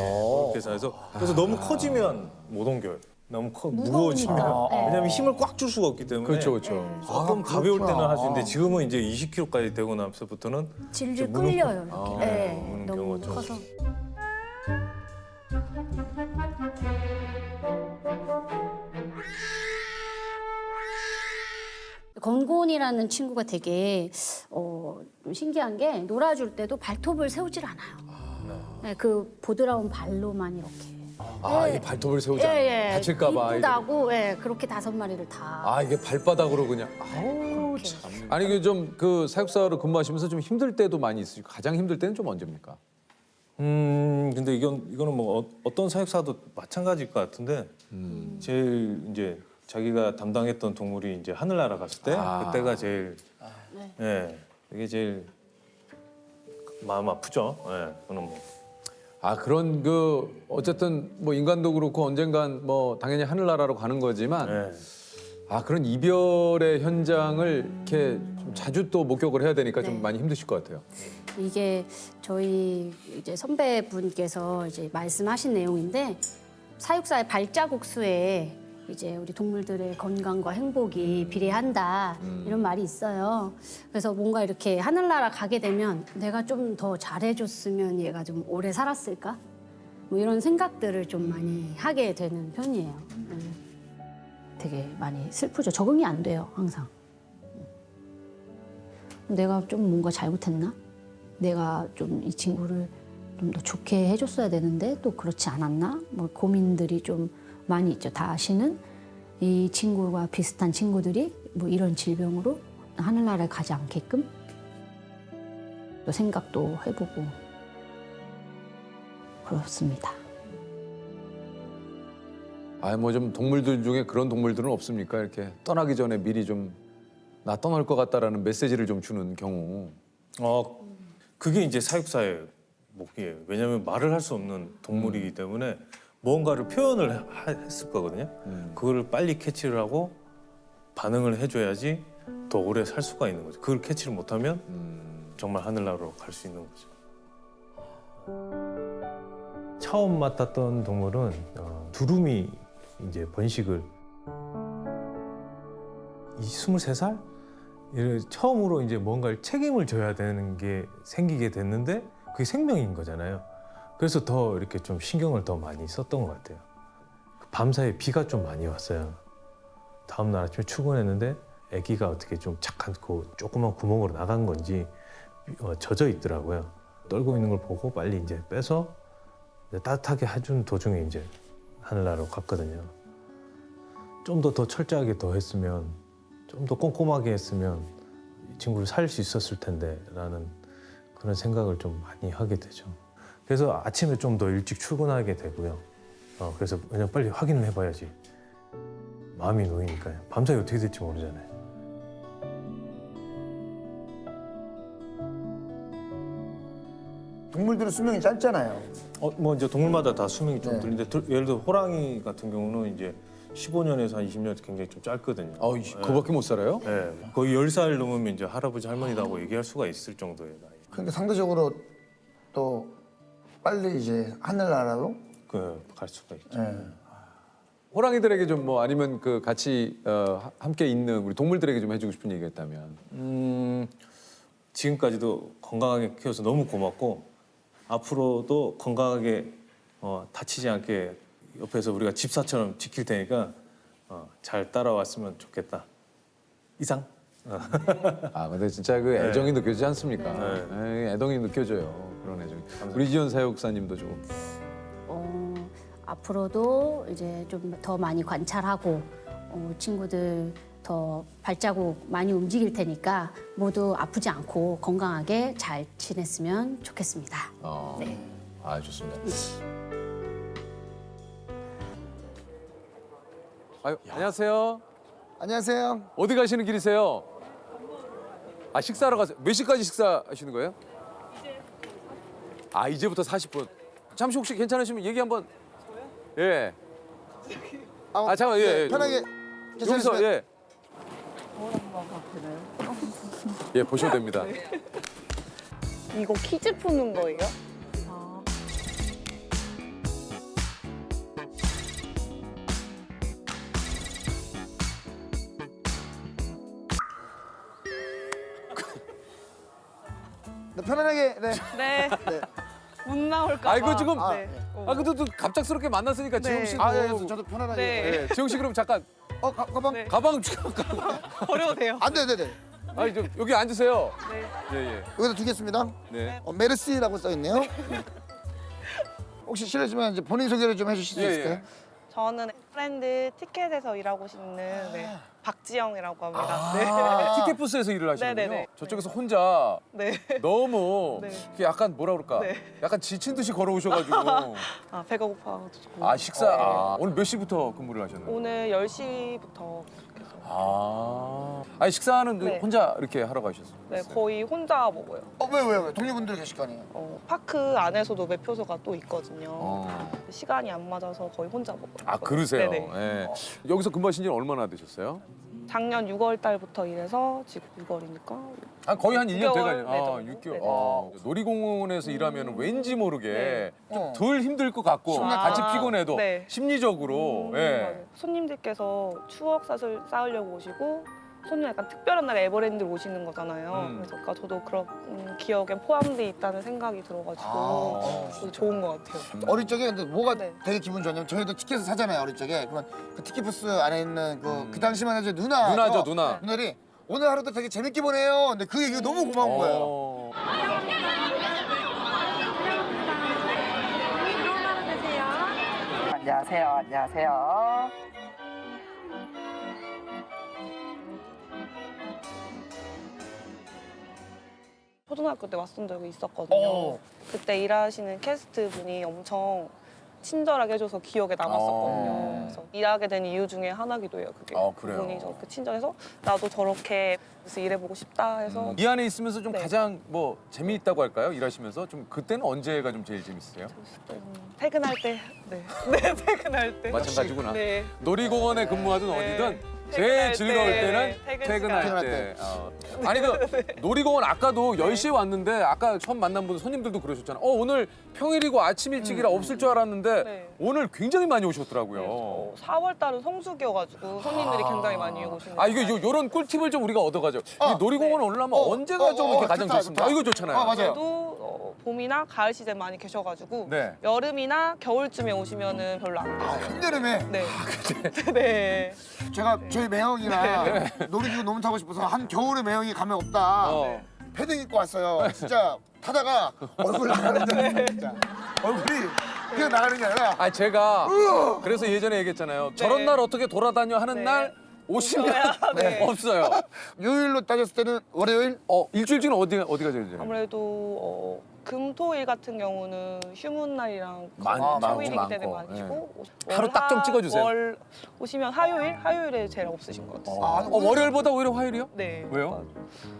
그래서 너무 커지면 못 옮겨요. 너무 무거워지면. 네. 왜냐면 힘을 꽉 줄 수가 없기 때문에. 그렇죠, 그렇죠. 조금 아, 가벼울 때는 그렇구나. 할 수 있는데 지금은 이제 20kg까지 되고 나서부터는 질질 무는 끌려요. 이렇게. 네, 무는 너무 경우가 좀 커서. 건곤이라는 친구가 되게 좀 신기한 게 놀아줄 때도 발톱을 세우질 않아요. 네, 그 보드라운 발로만 이렇게. 아, 네. 이 발톱을 세우지 않아. 다칠까봐. 아이들이. 이쁘다고 예, 그렇게 5마리를 다. 아, 이게 발바닥으로 그냥. 아우, 참. 아니, 그 좀 그 사육사로 근무하시면서 좀 힘들 때도 많이 있으시고 가장 힘들 때는 좀 언제입니까? 근데 이거는 뭐 어떤 사육사도 마찬가지일 것 같은데 제일 이제 자기가 담당했던 동물이 이제 하늘나라 갔을 때 그때가 제일 예, 이게 제일 마음 아프죠. 예, 그거는 뭐. 아, 그런 그 어쨌든 뭐 인간도 그렇고 언젠간 뭐 당연히 하늘나라로 가는 거지만 예. 아, 그런 이별의 현장을 이렇게 좀 자주 또 목격을 해야 되니까 좀 네. 많이 힘드실 것 같아요. 이게 저희 이제 선배분께서 이제 말씀하신 내용인데 사육사의 발자국 수에 이제 우리 동물들의 건강과 행복이 비례한다 이런 말이 있어요. 그래서 뭔가 이렇게 하늘나라 가게 되면 내가 좀 더 잘해줬으면 얘가 좀 오래 살았을까? 뭐 이런 생각들을 좀 많이 하게 되는 편이에요. 되게 많이 슬프죠. 적응이 안 돼요, 항상. 내가 좀 뭔가 잘못했나? 내가 좀 이 친구를 좀 더 좋게 해줬어야 되는데 또 그렇지 않았나? 뭐 고민들이 좀 많이 있죠. 다시는 이 친구와 비슷한 친구들이 뭐 이런 질병으로 하늘나라에 가지 않게끔 또 생각도 해보고 그렇습니다. 아, 뭐 좀 동물들 중에 그런 동물들은 없습니까? 이렇게 떠나기 전에 미리 좀 나 떠날 것 같다라는 메시지를 좀 주는 경우. 그게 이제 사육사의 목이에요. 왜냐하면 말을 할 수 없는 동물이기 때문에 뭔가를 표현을 했을 거거든요. 그거를 빨리 캐치를 하고 반응을 해줘야지 더 오래 살 수가 있는 거죠. 그걸 캐치를 못하면 정말 하늘나라로 갈 수 있는 거죠. 처음 맡았던 동물은 두루미 이제 번식을 23살? 처음으로 이제 뭔가를 책임을 져야 되는 게 생기게 됐는데 그게 생명인 거잖아요. 그래서 더 이렇게 좀 신경을 더 많이 썼던 것 같아요. 밤사이에 비가 좀 많이 왔어요. 다음 날 아침에 출근했는데 아기가 어떻게 좀 착한 그 조그만 구멍으로 나간 건지 젖어 있더라고요. 떨고 있는 걸 보고 빨리 이제 빼서 이제 따뜻하게 해준 도중에 이제 하늘나라로 갔거든요. 좀 더 철저하게 더 했으면 좀 더 꼼꼼하게 했으면 이 친구를 살릴 수 있었을 텐데라는 그런 생각을 좀 많이 하게 되죠. 그래서 아침에 좀 더 일찍 출근하게 되고요. 그래서 그냥 빨리 확인을 해봐야지. 마음이 놓이니까요. 밤사이 어떻게 될지 모르잖아요. 동물들은 수명이 짧잖아요. 뭐 이제 동물마다 다 수명이 좀 네. 틀린데 예를 들어 호랑이 같은 경우는 이제 15년에서 한 20년 굉장히 좀 짧거든요. 그거밖에 못 살아요? 네. 거의 10살 넘으면 이제 할아버지 할머니라고 얘기할 수가 있을 정도의 나이. 그러니까 상대적으로 또 빨리 이제 하늘나라로 갈 수가 있죠. 예. 호랑이들에게 좀 뭐 아니면 그 같이 함께 있는 우리 동물들에게 좀 해주고 싶은 얘기가 있다면. 지금까지도 건강하게 키워서 너무 고맙고 앞으로도 건강하게 다치지 않게 옆에서 우리가 집사처럼 지킬 테니까 잘 따라왔으면 좋겠다. 이상. 아, 근데 진짜 그 애정이 느껴지지 않습니까? 네. 에이, 애정이 느껴져요. 그런 애정이. 우리 지연 사육사님도 좀. 앞으로도 이제 좀 더 많이 관찰하고 친구들 더 발자국 많이 움직일 테니까 모두 아프지 않고 건강하게 잘 지냈으면 좋겠습니다. 네. 아, 좋습니다. 아유, 안녕하세요. 안녕하세요. 어디 가시는 길이세요? 아, 식사하러 가세요. 몇 시까지 식사하시는 거예요? 아 이제부터 40분. 잠시 혹시 괜찮으시면 얘기 한번. 예. 아 잠깐 예. 예. 편하게 여기서 괜찮으시면 예. 예 보시면 됩니다. 이거 퀴즈 푸는 거예요? 네, 편안하게 네. 네. 네. 못 나올까 봐. 아이고 지금 아, 네. 아 근데 또 갑작스럽게 만났으니까 네. 지영 씨도. 아, 예, 저도 편안하게. 네. 예, 지영 씨 그럼 잠깐 가방? 네. 가방 가방. 버려도 돼요. 안 돼, 네, 네. 아니 좀 여기 앉으세요. 네. 예 예. 여기다 두겠습니다. 네. 메르시라고 써 있네요. 혹시 실례지만 이제 본인 소개를 좀 해주실 수 예, 있을까요? 예. 저는 브랜드 티켓에서 일하고 있는 박지영이라고 합니다. 네. 아, 티켓부스에서 일을 하시는군요. 네네네. 저쪽에서 혼자 네. 너무 네. 이렇게 약간 뭐라 그럴까? 네. 약간 지친 듯이 걸어오셔가지고. 아, 배가 고파가지고. 아 식사. 아, 오늘 몇 시부터 근무를 하셨나요? 오늘 10시부터 계속해서. 아. 아니 식사는 네. 혼자 이렇게 하러 가셨어요? 네, 거의 혼자 먹어요. 왜? 동료분들 계실 거 아니에요? 파크 안에서도 매표소가 또 있거든요. 시간이 안 맞아서 거의 혼자 먹어요. 아 그러세요? 네네. 예. 여기서 근무하신 지는 얼마나 되셨어요? 작년 6월 달부터 일해서 지금 6월이니까 아 거의 한 1년 6개월 돼가요. 아, 정도? 6개월. 네네. 놀이공원에서 일하면 왠지 모르게 네. 좀 덜 힘들 것 같고 같이 피곤해도 네. 심리적으로. 예. 맞아요. 손님들께서 추억 쌓으려고 오시고 손님 약간 특별한 날에 에버랜드로 오시는 거잖아요. 그래서 그러니까 저도 그런 기억에 포함돼 있다는 생각이 들어가지고 되게 좋은 것 같아요. 어릴 적에 근데 뭐가 네. 되게 기분 좋냐면 저희도 티켓을 사잖아요 어릴 적에. 그러면 그 티켓 부스 안에 있는 그 당시만 해도 누나. 누나죠, 누나. 누나들이 오늘 하루도 되게 재밌게 보내요. 근데 그 얘기가 너무 고마운 거예요. 어. 안녕하세요. 초등학교 때 왔던 적이 있었거든요. 그때 일하시는 캐스트 분이 엄청 친절하게 해줘서 기억에 남았었거든요. 그래서 일하게 된 이유 중에 하나기도 해요. 그게 그래요? 그분이 저렇게 친절해서 나도 저렇게 그래서 일해보고 싶다 해서 이 안에 있으면서 좀 네. 가장 뭐 재미있다고 할까요? 일하시면서 좀 그때는 언제가 좀 제일 재밌으세요? 퇴근할 때, 네, 퇴근할 때. 마찬가지구나. 네. 놀이공원에 근무하든 네. 어디든 제일 퇴근할 즐거울 때, 때는 퇴근 퇴근할 시간. 때. 아니 그 놀이공원 아까도 10시에 왔는데 아까 처음 만난 분 손님들도 그러셨잖아요. 오늘 평일이고 아침 일찍이라 없을 줄 알았는데 네. 오늘 굉장히 많이 오셨더라고요. 4월 달은 성수기여가지고 손님들이 굉장히 많이 오시는. 아 이거 요런 꿀팁을 좀 우리가 얻어가죠. 이 놀이공원 올라면 언제가 좀 이렇게 가장 좋다, 좋습니다. 좋다. 이거 좋잖아요. 맞아요. 그래도 봄이나 가을 시즌 많이 계셔가지고 네. 여름이나 겨울쯤에 오시면은 별로 안 계세요. 한여름에 네. 네. 제가 저희 매형이랑 놀이기구 너무 타고 싶어서 한 겨울에 매형이 가면 없다. 패딩 입고 왔어요. 진짜 타다가 얼굴 나가는 줄 알았어요. 진짜. 얼굴이 그냥 나가는 게 아니라 아 제가 그래서 예전에 얘기했잖아요. 저런 날 어떻게 돌아다녀 하는 네. 날 오시면 네. 없어요. 요일로 따졌을 때는 월요일? 일주일 중에 어디가 제일 좋아요? 아무래도 금토일 같은 경우는 휴문 날이랑 많고, 토일이기 때문에 많고. 많으시고 하루 딱좀 찍어주세요. 월 오시면 화요일에 제일 없으신 것 같아요. 월요일보다 오히려 화요일이요? 네. 왜요?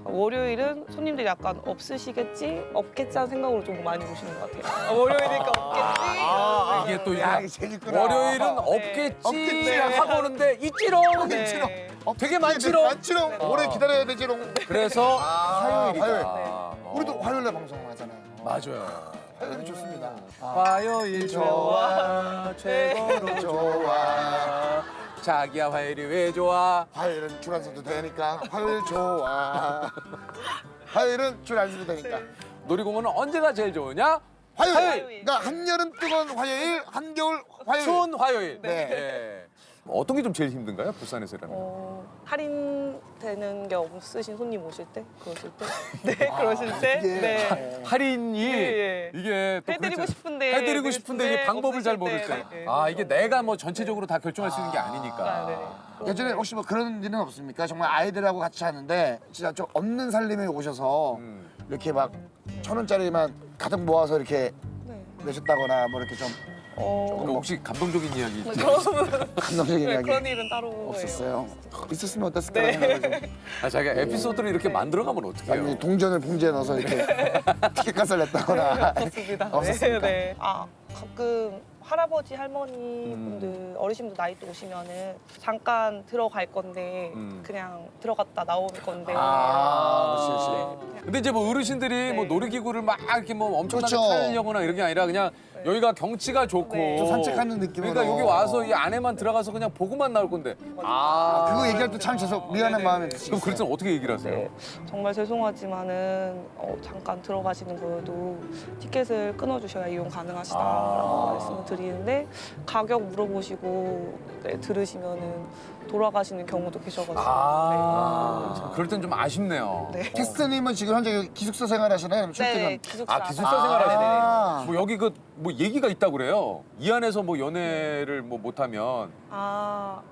월요일은 손님들이 약간 없으시겠지, 없겠지 하는 생각으로 좀 많이 오시는 것 같아요. 월요일이니까 없겠지. 이게 또 이게 야, 이게 재밌구나. 월요일은 없겠지 없겠지. 하고 오는데 있지롱. 네. 되게 많지롱. 많지롱. 오래 기다려야 되지롱. 그래서 화요일. 화요일이다. 우리도 화요일에 방송을 하잖아요. 맞아요. 화요일이 좋습니다. 화요일 좋아 최고로 좋아. 자기야 화요일이 왜 좋아? 화요일은 줄 안 서도 되니까 화요일 좋아. 화요일은 줄 안 서도 되니까. 놀이공원은 언제가 제일 좋으냐? 화요일. 그러니까 한여름 뜨거운 화요일, 한겨울 화요일. 추운 화요일. 네. 네. 어떤 게 좀 제일 힘든가요? 부산에서 일하면? 할인되는 게 없으신 손님 오실 때, 그러실 때, 네, 그러실 때, 네. 할인이 예. 이게 또 해드리고 그렇죠. 싶은데 해드리고 싶은데 이게 네, 방법을 잘 없으실 모를 때. 네, 네. 이게 내가 뭐 전체적으로 다 결정할 수 있는 게 아니니까. 아, 네. 예전에 혹시 뭐 그런 일은 없습니까? 정말 아이들하고 같이 하는데 진짜 좀 없는 살림에 오셔서 이렇게 막 1,000원짜리만 가득 모아서 이렇게 네. 내셨다거나 뭐 이렇게 좀 그럼 혹시 감동적인 이야기 감동적인 네, 이야기 그런 일은 따로 없었어요. 있었으면 어땠을까 네. 생각을 좀. 자기가 에피소드를 이렇게 만들어가면 어떡해요? 아니, 동전을 봉지에 넣어서 이렇게 티켓 값을 냈다거나. 없었습니다. 없었습니까? 네. 아 가끔 할아버지 할머니 분들 어르신분들 나이 또 오시면은 잠깐 들어갈 건데 그냥 들어갔다 나올 건데. 그렇지. 근데 이제 뭐 어르신들이 뭐 놀이기구를 막 이렇게 뭐 엄청나게 그렇죠. 타려거나 이런 게 아니라 그냥 여기가 경치가 좋고 좀 산책하는 느낌으로. 그러니까 여기 와서 이 안에만 들어가서 그냥 보고만 나올 건데. 그거 얘기할 때 참 미안한 마음이 그럼 드시겠어요. 그럴 때는 어떻게 얘기를 하세요? 정말 죄송하지만은 잠깐 들어가시는 거여도 티켓을 끊어주셔야 이용 가능하시다라고 말씀을 드리는데 가격 물어보시고 들으시면은 돌아가시는 경우도 계셔가지고. 그럴 땐 좀 아쉽네요. 네. 캐스터님은 지금 현재 기숙사 생활하시나요? 네, 기숙사. 기숙사 생활하시네. 아. 뭐 여기 뭐 얘기가 있다 그래요. 이 안에서 뭐 연애를 뭐 못하면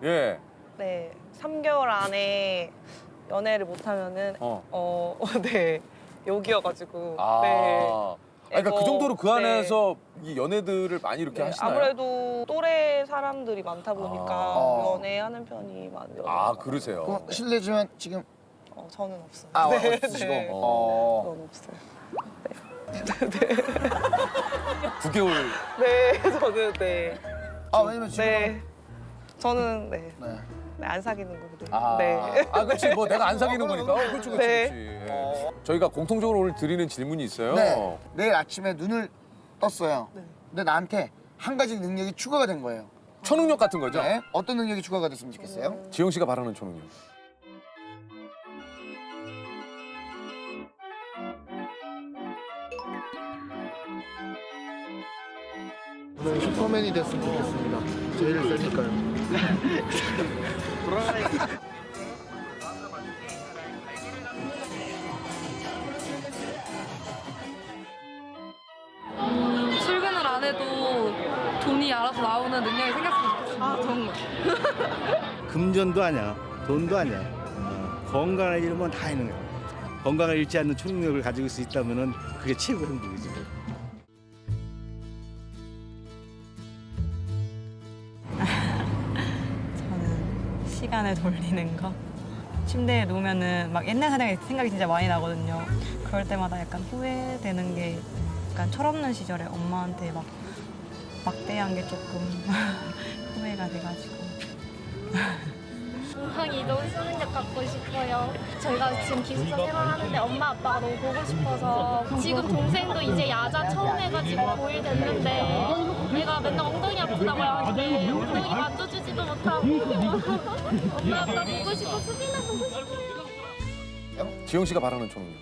예. 네. 3개월 안에 연애를 못하면은 네. 여기여가지고. 네. 그러니까 그 정도로 그 네. 안에서 이 연애들을 많이 이렇게 하시나요? 아무래도 또래 사람들이 많다 보니까 연애하는 편이 많아요. 그러세요. 그럼 실례지만 지금 저는 없어요. 없으시고. 네. 저는 없어요. 9개월. 네, 저는 네. 왜냐면 지금 네. 저는 네. 안 사귀는 거거든요. 네. 그렇지. 뭐 내가 안 사귀는 거니까. 그렇지. 네. 그렇지. 저희가 공통적으로 오늘 드리는 질문이 있어요. 네. 내일 아침에 눈을 떴어요. 근데 나한테 한 가지 능력이 추가가 된 거예요. 초능력 같은 거죠? 네. 어떤 능력이 추가가 됐으면 좋겠어요? 지영 씨가 바라는 초능력. 저는 슈퍼맨이 됐으면 좋겠습니다. 제일 세니까요. 출근을 안 해도 돈이 알아서 나오는 능력이 생겼으면 좋겠어요. 정말. 금전도 아니야, 돈도 아니야. 건강을 잃으면 다 있는 거야. 건강을 잃지 않는 초능력을 가지고 수 있다면은 그게 최고 행복이지. 저는 시간을 돌리는 거. 침대에 누우면은 막 옛날 생각이 진짜 많이 나거든요. 그럴 때마다 약간 후회되는 게 약간 철없는 시절에 엄마한테 막 막대한 게 조금 후회가 돼가지고. 공항 이동 수능력 갖고 싶어요. 저희가 지금 기숙사 생활하는데 엄마 아빠가 너무 보고 싶어서 지금 동생도 이제 야자 처음 해가지고 고1 됐는데 내가 맨날 엉덩이 아프다고 하는데 엉덩이 만져주지도 못하고 엄마 아빠 보고 싶어 수빈아 보고 싶어요. 지영 씨가 바라는 초능력.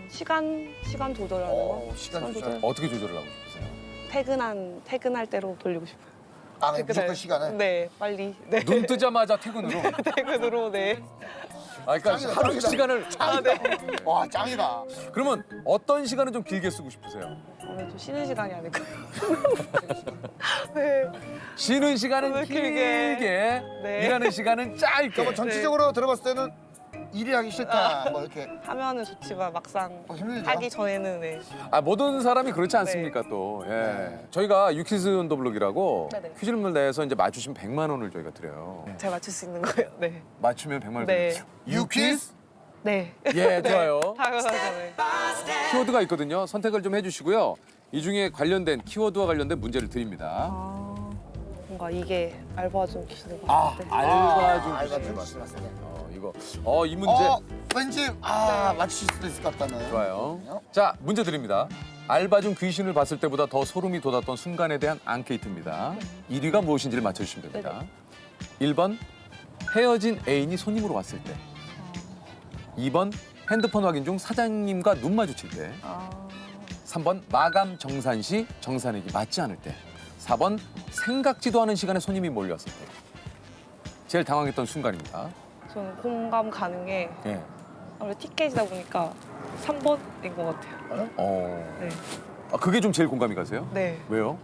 시간 조절하는 거. 시간 조절. 어떻게 조절을 하고 싶으세요? 퇴근할 때로 돌리고 싶어요. 무조건 시간을? 네, 빨리. 네. 눈 뜨자마자 퇴근으로. 퇴근으로, 네. 그러니까 하루 시간을. 네. 와, 짱이다. 그러면 어떤 시간은 좀 길게 쓰고 싶으세요? 아무래도 쉬는 시간이 아닐까요? 네. 쉬는 시간은 길게, 네. 일하는 시간은 짧게. 그러면 전체적으로 들어봤을 때는 일이 하기 싫다. 뭐 이렇게. 하면은 좋지만 막상 힘들죠. 하기 전에는 네. 모든 사람이 그렇지 않습니까 또. 예. 저희가 유퀴즈 온더블럭이라고 네네. 퀴즈를 내서 이제 맞추시면 100만 원을 저희가 드려요. 제가 맞출 수 있는 거예요. 네. 맞추면 100만 원 네. 드려요. 유퀴즈? 네. 예, 좋아요. 당연하죠. 네. 키워드가 있거든요. 선택을 좀 해주시고요. 이 중에 관련된 키워드와 관련된 문제를 드립니다. 뭔가 이게 알바좀 귀신인 것 아, 같은데. 알바 좀 주시면 이 문제 왠지 맞추실 수도 있을 것 같다는. 좋아요. 자, 문제 드립니다. 알바 중 귀신을 봤을 때보다 더 소름이 돋았던 순간에 대한 앙케이트입니다. 1위가 무엇인지를 맞춰주시면 됩니다. 1번 헤어진 애인이 손님으로 왔을 때. 2번 핸드폰 확인 중 사장님과 눈 마주칠 때. 3번 마감 정산 시 정산액이 맞지 않을 때. 4번 생각지도 않은 시간에 손님이 몰려왔을 때. 제일 당황했던 순간입니다. 저는 공감 가는 게 예. 아무래도 티켓이다 보니까 3번인 것 같아요. 네. 그게 좀 제일 공감이 가세요? 네. 왜요?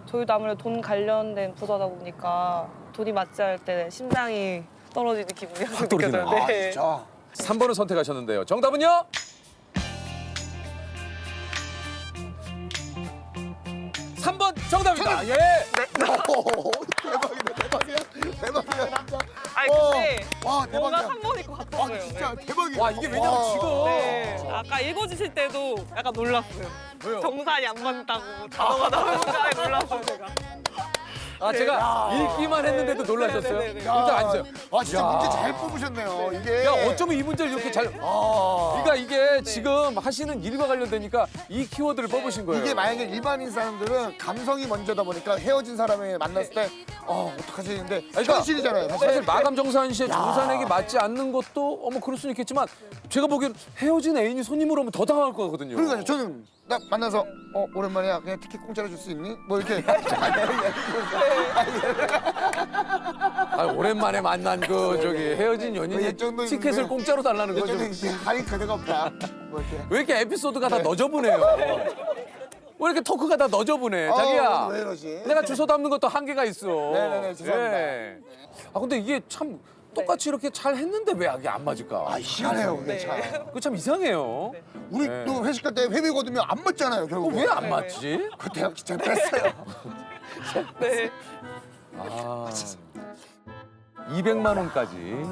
저희도 아무래도 돈 관련된 부서다 보니까 돈이 맞지 않을 때 심장이 떨어지는 기분이 항상 떨어지나요? 느껴져요. 네. 진짜. 3번을 선택하셨는데요. 정답은요? 정답입니다. 예. 대박이야 진짜. 아니 근데 와 대박이야. 뭔가 3번일 것 같았어요. 와 진짜 대박이야. 와 이게 왜냐면 지금 네, 아까 읽어주실 때도 약간 놀랐어요. 왜요? 정산이 안 맞다고 단어가 나오는데 놀랐어요 제가. 아 제가 읽기만 했는데도 놀라셨어요? 네네네. 일단 앉으세요. 아 진짜 야. 문제 잘 뽑으셨네요. 이게. 야 어쩌면 이 문제를 이렇게 잘. 그러니까 이게 지금 하시는 일과 관련되니까 이 키워드를 뽑으신 거예요. 이게 만약에 일반인 사람들은 감성이 먼저다 보니까 헤어진 사람을 만났을 때 어떡하지 했는데 현실이잖아요. 사실 마감 정산 시에 정산액이 맞지 않는 것도 그럴 수는 있겠지만 제가 보기엔 헤어진 애인이 손님으로 오면 더 당할 거거든요. 그러니까요. 저는 딱 만나서 오랜만이야. 그냥 티켓 공짜로 줄 수 있니? 뭐 이렇게. 오랜만에 만난 그 저기 헤어진 연인이 티켓을 공짜로 달라는 거죠. 할인 그대가 없다. 뭐 이렇게. 왜 이렇게 에피소드가 다 너저분해요? 왜 이렇게 토크가 다 너저분해? 자기야. 왜 이러지? 내가 주소 담는 것도 한계가 있어. 네네네, 죄송합니다. 예. 아 근데 이게 참 똑같이 이렇게 잘 했는데 왜 이게 안 맞을까? 희한해요, 근데 참. 그거 참 이상해요. 우리 또 회식할 때 회비 거두면 안 맞잖아요, 결국. 왜 안 맞지? 그때 진짜 뺐어요. 네. 아, 200만 원까지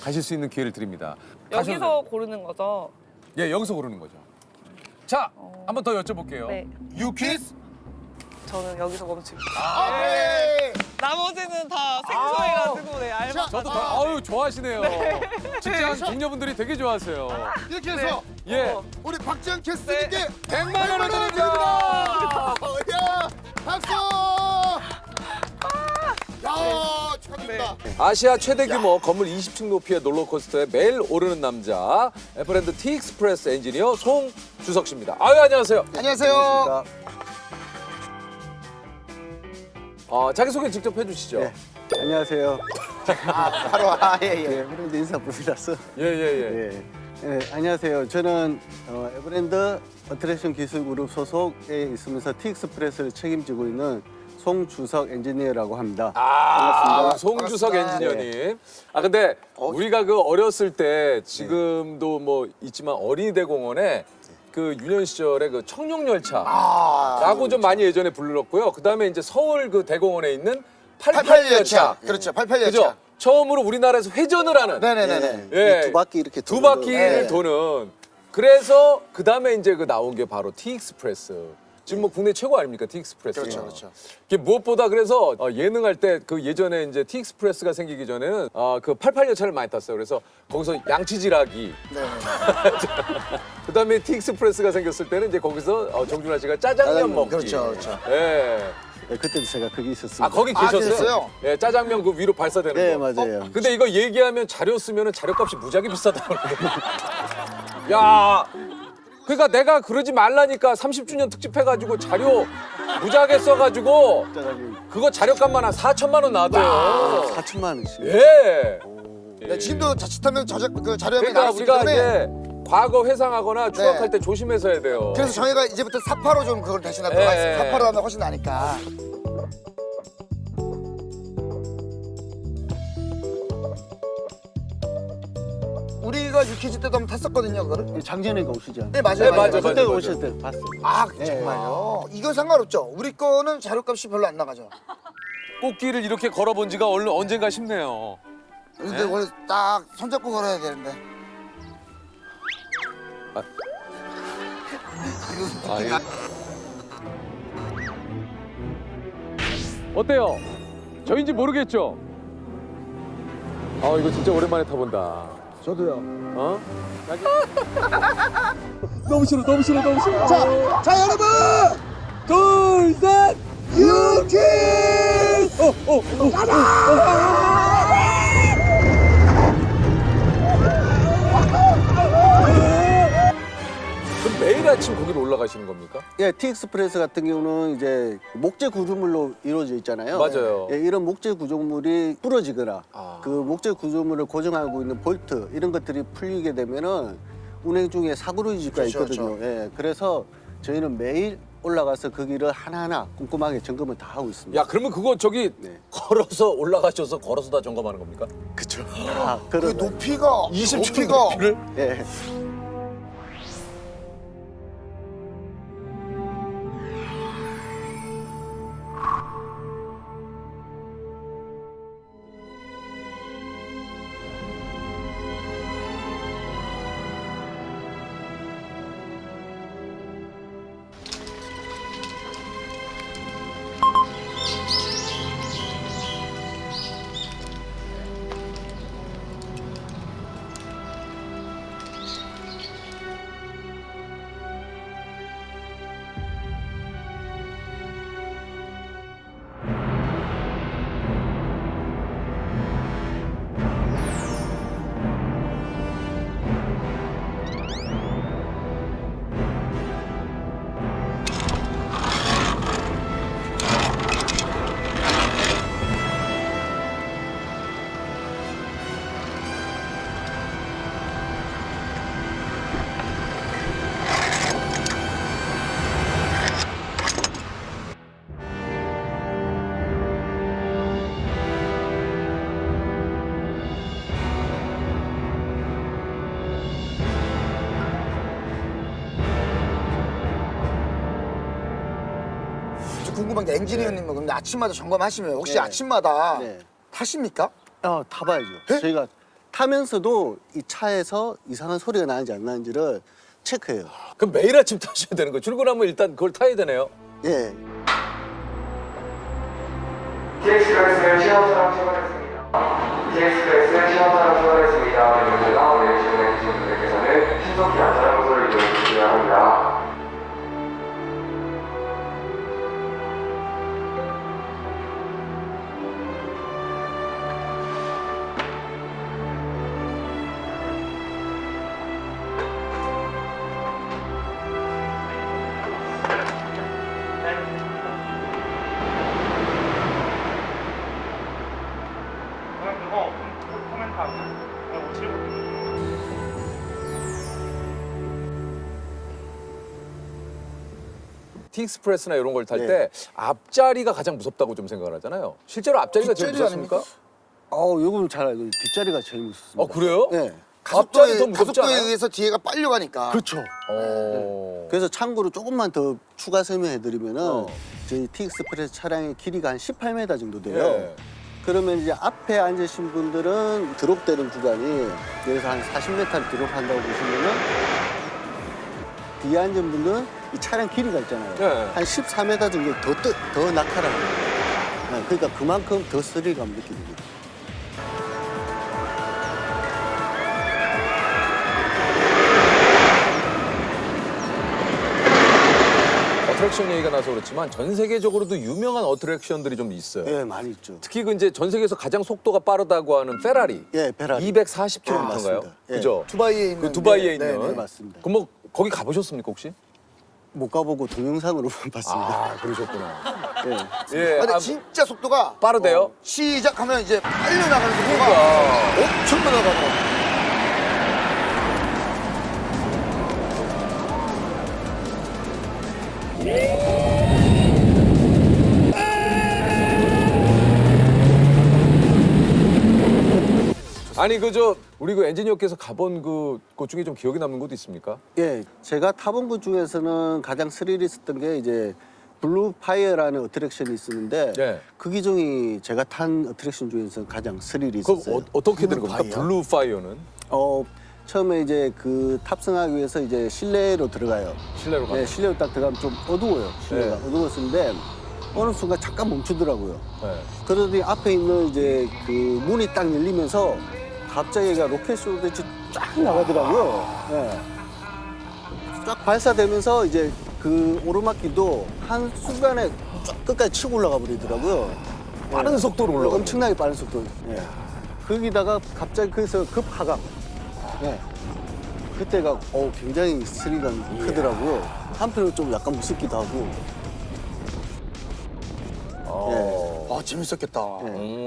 가실 수 있는 기회를 드립니다. 여기서 고르는 거죠? 예, 여기서 고르는 거죠. 자, 한 번 더 여쭤볼게요. 네. 유키스? 저는 여기서 멈춥니다. 네. 나머지는 다 생소해가지고 네 알바. 저도 더 좋아하시네요. 직장 동료분들이 되게 좋아하세요. 이렇게 해서 예. 우리 박지현 캐스터님께 100만 원을 드립니다. 야, 박수! 야, 축하드립니다. 아시아 최대 규모 건물 20층 높이의 롤러코스터에 매일 오르는 남자 에버랜드 티익스프레스 엔지니어 송주석 씨입니다. 아유 안녕하세요. 안녕하세요. 자기소개 직접 해주시죠. 네. 안녕하세요. 바로 예. 에버랜드 인사 부르셨어. 예. 안녕하세요. 저는 에버랜드 어트랙션 기술그룹 소속에 있으면서 티익스프레스를 책임지고 있는 송주석 엔지니어라고 합니다. 반갑습니다. 송주석 엔지니어님. 근데 우리가 그 어렸을 때 지금도 뭐 있지만 어린이대 공원에 그 유년 시절에 그 청룡열차라고 좀 많이 예전에 불렀고요. 그다음에 이제 서울 그 대공원에 있는 88열차. 그렇죠. 88열차. 그죠? 처음으로 우리나라에서 회전을 하는. 네네네. 예. 두 바퀴 이렇게 두 바퀴를 도는. 그래서 그다음에 이제 그 나온 게 바로 티익스프레스. 지금 뭐 국내 최고 아닙니까 티익스프레스. 그렇죠. 이게 무엇보다 그래서 예능할 때 그 예전에 이제 티익스프레스가 생기기 전에는 그 88열차를 많이 탔어요. 그래서 거기서 양치질하기. 네. 그다음에 티익스프레스가 생겼을 때는 이제 거기서 정준하 씨가 짜장면 먹기. 그렇죠. 예. 그때도 제가 거기 있었습니다. 거기 계셨어요? 계셨어요? 예, 짜장면 그 위로 발사되는 네, 거. 맞아요. 근데 이거 얘기하면 자료 쓰면은 자료값이 무지하게 비싸다고 그러는데. 야. 그러니까 내가 그러지 말라니까 30주년 특집해가지고 자료 무지하게 써가지고 그거 자료값만 한 4천만 원 나왔대요. 4천만 원씩. 예. 네, 지금도 자칫하면 그 자료에 그러니까 나올 수 있기 우리가 때문에 이제 과거 회상하거나 추억할 때 조심해서 해야 돼요. 그래서 저희가 이제부터 사파로 좀 그걸 대신하도록 하겠습니다. 사파로 하면 훨씬 나니까. 우리가 유키즈 때도 한번 탔었거든요, 그거를. 작년에 오시죠? 네, 맞아요. 그때 오실 때 봤어요. 정말요? 이건 상관없죠. 우리 거는 자료값이 별로 안 나가죠. 꽃길을 이렇게 걸어본 지가 언젠가 싶네요. 근데 원래 딱 손잡고 걸어야 되는데. 어때요? 저인지 모르겠죠? 이거 진짜 오랜만에 타본다. 저도요. 너무 싫어. 자, 여러분! 둘, 셋! 유키즈! 그럼 매일 아침 거기로 올라가시는 겁니까? 예, 티익스프레스 같은 경우는 이제 목재 구조물로 이루어져 있잖아요. 맞아요. 예, 이런 목재 구조물이 부러지거나 그 목재 구조물을 고정하고 있는 볼트 이런 것들이 풀리게 되면은 운행 중에 사고를 일 수가 있거든요. 예, 그래서 저희는 매일 올라가서 거기를 하나하나 꼼꼼하게 점검을 다 하고 있습니다. 야, 그러면 그거 저기 걸어서 올라가셔서 걸어서 다 점검하는 겁니까? 그쵸. 그 높이가 20층 높이를? 예. 궁금한 게 엔지니어님은 근데 아침마다 점검하시면 혹시 네. 아침마다 네. 타십니까? 타봐야죠. 저희가 타면서도 이 차에서 이상한 소리가 나는지 안 나는지를 체크해요. 그럼 매일 아침 타셔야 되는 거예요? 출근하면 일단 그걸 타야 되네요? 예. TX프레스 시험 사람 출발했습니다. TX프레스 시험 사람 출발했습니다. 그리고 오늘 지원해 주신 분들께서는 신속히 안전장소를 이용해 주셔야 합니다. 티익스프레스나 이런 걸 탈 때 네. 앞자리가 가장 무섭다고 좀 생각을 하잖아요. 실제로 앞자리가 제일 뒷자리 무섭습니까? 요즘 잘 알고 뒷자리가 제일 무섭습니다. 그래요? 네. 앞자리 더 무섭지 가속도에 않아요? 의해서 뒤에가 빨려가니까. 그렇죠. 그래서 참고로 조금만 더 추가 설명해드리면은 저희 티익스프레스 차량의 길이가 한 18m 정도 돼요. 예. 그러면 이제 앞에 앉으신 분들은 드롭되는 구간이 여기서 한 40m를 드롭한다고 보시면은 뒤에 앉은 분들은 이 차량 길이가 있잖아요. 네. 한 14m 정도 더 낙하라는 거예요. 네, 그러니까 그만큼 더 스릴감 느낍니다. 어트랙션 얘기가 나서 그렇지만 전 세계적으로도 유명한 어트랙션들이 좀 있어요. 예, 많이 있죠. 특히 그 이제 전 세계에서 가장 속도가 빠르다고 하는 페라리. 예, 페라리. 240km인가요? 맞습니다. 예. 그죠? 두바이에 있는. 그 두바이에 네, 있는. 네. 맞습니다. 그럼 뭐 거기 가보셨습니까 혹시? 못 가보고 동영상으로만 봤습니다. 그러셨구나. 예. 예. 근데 진짜 속도가 빠르대요? 시작하면 이제 빨려 나가는 속도가 그러니까. 엄청 나가더라고요. 아니 우리 그 엔지니어께서 가본 곳 중에 좀 기억에 남는 곳도 있습니까? 예, 제가 타본 것 중에서는 가장 스릴이 있었던 게 이제 블루 파이어라는 어트랙션이 있었는데 네. 그 기종이 제가 탄 어트랙션 중에서 가장 스릴이 그럼 있었어요. 어떻게 되는 겁니까? 블루 파이어는? 처음에 이제 그 탑승하기 위해서 이제 실내로 들어가요. 실내로 가요? 네, 실내로 딱 들어가면 좀 어두워요. 실내가 네. 어두웠는데 어느 순간 잠깐 멈추더라고요. 네. 그러더니 앞에 있는 이제 그 문이 딱 열리면서 갑자기 얘가 로켓 쏘듯이 쫙 나가더라고요. 네. 쫙 발사되면서 이제 그 오르막길도 한 순간에 쫙 끝까지 치고 올라가 버리더라고요. 빠른 속도로 올라가. 엄청나게 빠른 속도. 예. 거기다가 갑자기 거기서 급하강. 네. 그때가 굉장히 스릴감이 크더라고요. 한편으로 좀 약간 무섭기도 하고. 예. 재밌었겠다.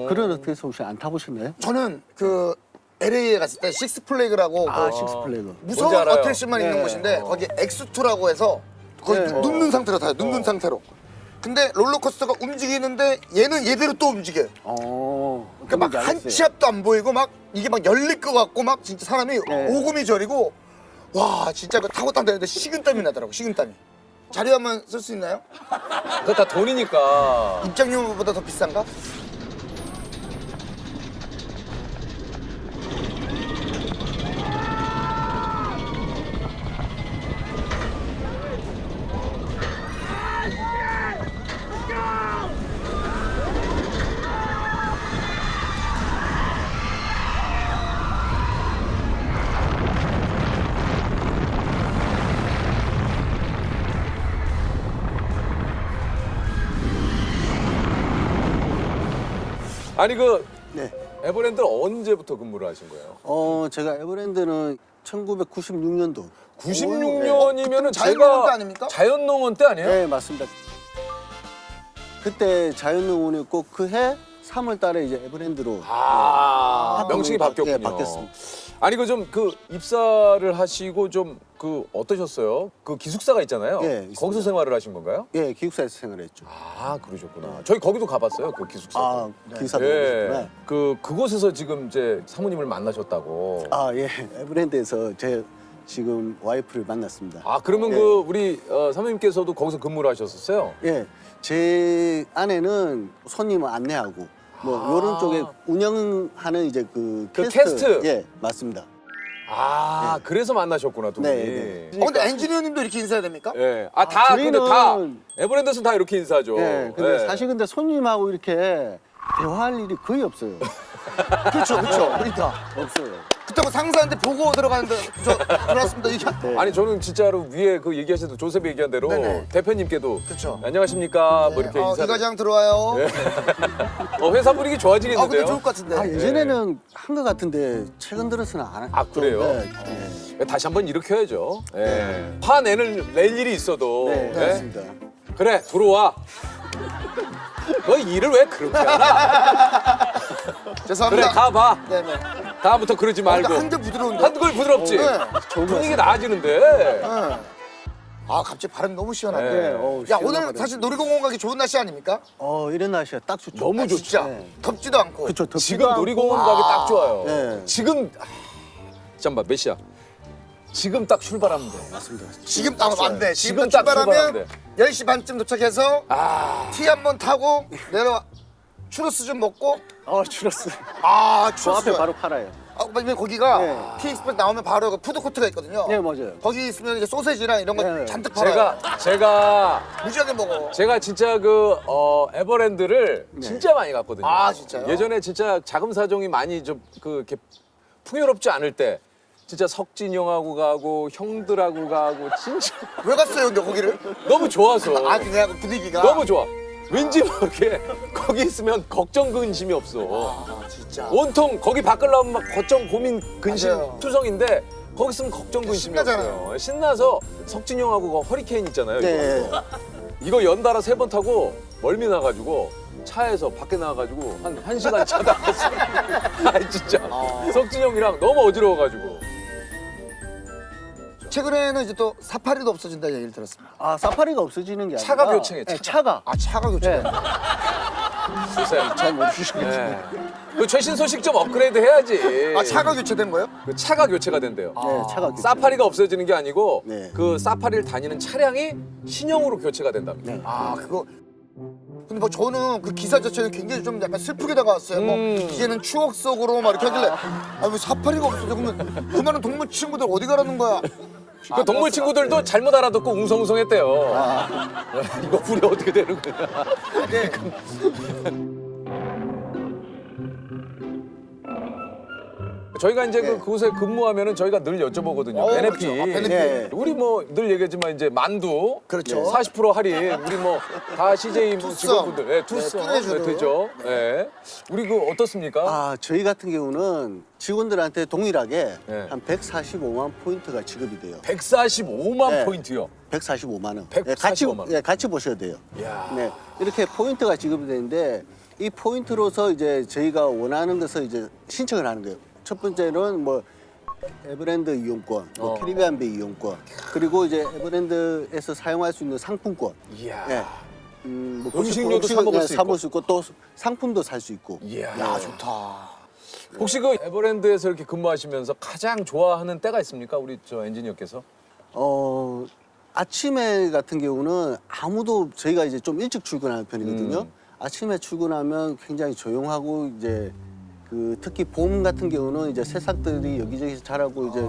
그런 어트랙션 혹시 안 타보셨나요? 저는 그 LA에 갔을 때 식스플래그라고 식스플래그. 무서운 뭔지 알아요. 어트랙션만 있는 네. 곳인데 거기 X2라고 해서 거의 네. 눕는 상태로 타요. 눕는 상태로. 근데 롤러코스터가 움직이는데 얘는 얘대로 또 움직여요. 그러니까 막 한 치 앞도 안 보이고 막 이게 막 열릴 것 같고 막 진짜 사람이 오금이 저리고 와 진짜 그 타고 타는데 식은땀이 나더라고. 식은땀이. 자료 한번 쓸 수 있나요? 그거 다 돈이니까. 입장료보다 더 비싼가? 아니 네. 에버랜드 언제부터 근무를 하신 거예요? 제가 에버랜드는 1996년도. 96년이면은 자연농원 때 아닙니까? 자연농원 때 아니에요? 네, 맞습니다. 그때 자연농원이었고 그 해 3월 달에 이제 에버랜드로 명칭이 바뀌었군요. 네, 바뀌었습니다. 아니 그 입사를 하시고 좀 어떠셨어요? 그 기숙사가 있잖아요. 예, 거기서 생활을 하신 건가요? 예, 기숙사에서 생활했죠. 그러셨구나. 저희 거기도 가봤어요. 그 기숙사. 기숙사도 예. 가보셨구나. 그곳에서 지금 이제 사모님을 만나셨다고. 예. 에버랜드에서 제 지금 와이프를 만났습니다. 아 그러면 예. 그 우리 사모님께서도 거기서 근무를 하셨었어요? 예, 제 아내는 손님을 안내하고 뭐 이런 쪽에 운영하는 이제 그 캐스트. 예, 맞습니다. 아 그래서 만나셨구나 두 분이. 네, 근데 엔지니어님도 이렇게 인사해야 됩니까? 예. 아 다 근데 다 저희는- 에버랜드에서는 다 이렇게 인사하죠. 예, 근데 예. 사실 근데 손님하고 이렇게 대화할 일이 거의 없어요. 그렇죠. 그러니까 없어요. 그때 뭐 상사한테 보고 들어가는데 저 들어왔습니다. 이게 아니 저는 진짜로 위에 그 얘기하시던 조셉이 얘기한 대로 네네. 대표님께도 그렇죠. 안녕하십니까 뭐 이렇게 이 인사를. 과장 들어와요. 회사 분위기 좋아지겠는데요? 근데 좋을 것 같은데. 아, 예전에는 한 것 같은데 최근 들어서는 안 아 그래요? 네. 다시 한번 일으켜야죠. 예. 화낼 일이 있어도 네, 예? 맞습니다. 그래 들어와. 너 일을 왜 그렇게 하나? 죄송합니다. 그래 가봐. 네네. 다음부터 그러지 말고. 한결 부드러운데. 한결 부드럽지. 네. 분위기 나아지는데. 네. 아 갑자기 발음 너무 시원하네. 네. 야 오늘 사실 놀이공원 가기 좋은 날씨 아닙니까? 이런 날씨가 딱 좋죠. 너무 좋죠. 진짜 덥지도 않고. 그렇죠. 지금 놀이공원 가기 딱 좋아요. 네. 지금 잠깐만 몇 시야? 지금 딱 출발하면 돼. 맞습니다. 지금 딱 안 돼. 지금 지금 딱 출발하면 10시 반쯤 도착해서 아. 티 한 번 타고 내려와 추러스 좀 먹고. 추러스. 아 저 추러스. 앞에 바로 팔아요. 왜냐면 거기가 네. 티익스프레스 나오면 바로 그 푸드코트가 있거든요. 네, 맞아요. 거기 있으면 이제 소세지랑 이런 거 네. 잔뜩 팔아요. 제가 무지하게 먹어. 제가 진짜 그 에버랜드를 진짜 많이 갔거든요. 아, 진짜요? 예전에 진짜 자금 사정이 많이 좀 그 이렇게 풍요롭지 않을 때 진짜 석진이 형하고 가고 형들하고 가고 진짜 왜 갔어요, 근데 거기를? 너무 좋아서. 아, 그냥 분위기가. 너무 좋아. 왠지 모르게 거기 있으면 걱정 근심이 없어. 아, 진짜. 온통 거기 밖을 나오면 막 걱정 고민 근심 맞아요. 투성인데 거기 있으면 걱정 근심이 신나잖아요. 없어요. 신나서 석진이 형하고 그 허리케인 있잖아요. 네. 이거 연달아 3번 타고 멀미 나가지고 차에서 밖에 나가가지고 한 1시간 차다 왔어. 아 진짜. 석진이 형이랑 너무 어지러워가지고. 최근에는 이제 또 사파리도 없어진다 얘기를 들었습니다. 아, 사파리가 없어지는 게 아니라 차가 교체해, 네, 차가. 아, 차가 교체. 보세요. 잘 모르시겠지만. 그 최신 소식 좀 업그레이드 해야지. 아, 차가 교체된 거예요? 그 차가 교체가 된대요. 네, 차가 교체. 사파리가 없어지는 게 아니고 네. 그 사파리를 다니는 차량이 신형으로 교체가 된답니다. 네. 아, 그거. 근데 뭐 저는 그 기사 자체는 굉장히 좀 약간 슬프게 다가왔어요. 뭐 이제는 추억 속으로 막 이렇게 하길래 아, 왜 사파리가 없어져? 그러면 그 많은 동물 친구들 어디 가라는 거야? 그 동물 친구들도 잘못 알아듣고 웅성웅성했대요. 이거 불이 어떻게 되는 거야? 네. 저희가 이제 그곳에 근무하면은 저희가 늘 여쭤보거든요. 베네핏. 그렇죠. 아, 베네핏. 네. 우리 뭐 늘 얘기하지만 이제 만두, 그렇죠. 40% 할인, 우리 뭐 다 CJ 투썸. 직원분들, 네, 투썸, 뚜레쥬르. 네, 되죠. 네. 우리 그 어떻습니까? 아, 저희 같은 경우는 직원들한테 동일하게 네. 한 145만 포인트가 지급이 돼요. 145만 네. 포인트요. 145만 원. 145만 원. 네, 같이 보셔야 돼요. 이야. 네, 이렇게 포인트가 지급이 되는데 이 포인트로서 이제 저희가 원하는 것을 이제 신청을 하는 거예요. 첫 번째는 뭐 에버랜드 이용권, 뭐 캐리비안베이 이용권, 그리고 이제 에버랜드에서 사용할 수 있는 상품권. 이야. 네. 뭐 음식료도 음식을, 사 먹을 네, 수 사 있고. 먹을 수 있고 또 상품도 살 수 있고. 이야. 야, 좋다. 혹시 그 에버랜드에서 이렇게 근무하시면서 가장 좋아하는 때가 있습니까? 우리 저 엔지니어께서? 아침에 같은 경우는 아무도 저희가 이제 좀 일찍 출근하는 편이거든요. 아침에 출근하면 굉장히 조용하고 이제 그 특히 봄 같은 경우는 이제 새싹들이 여기저기서 자라고 이제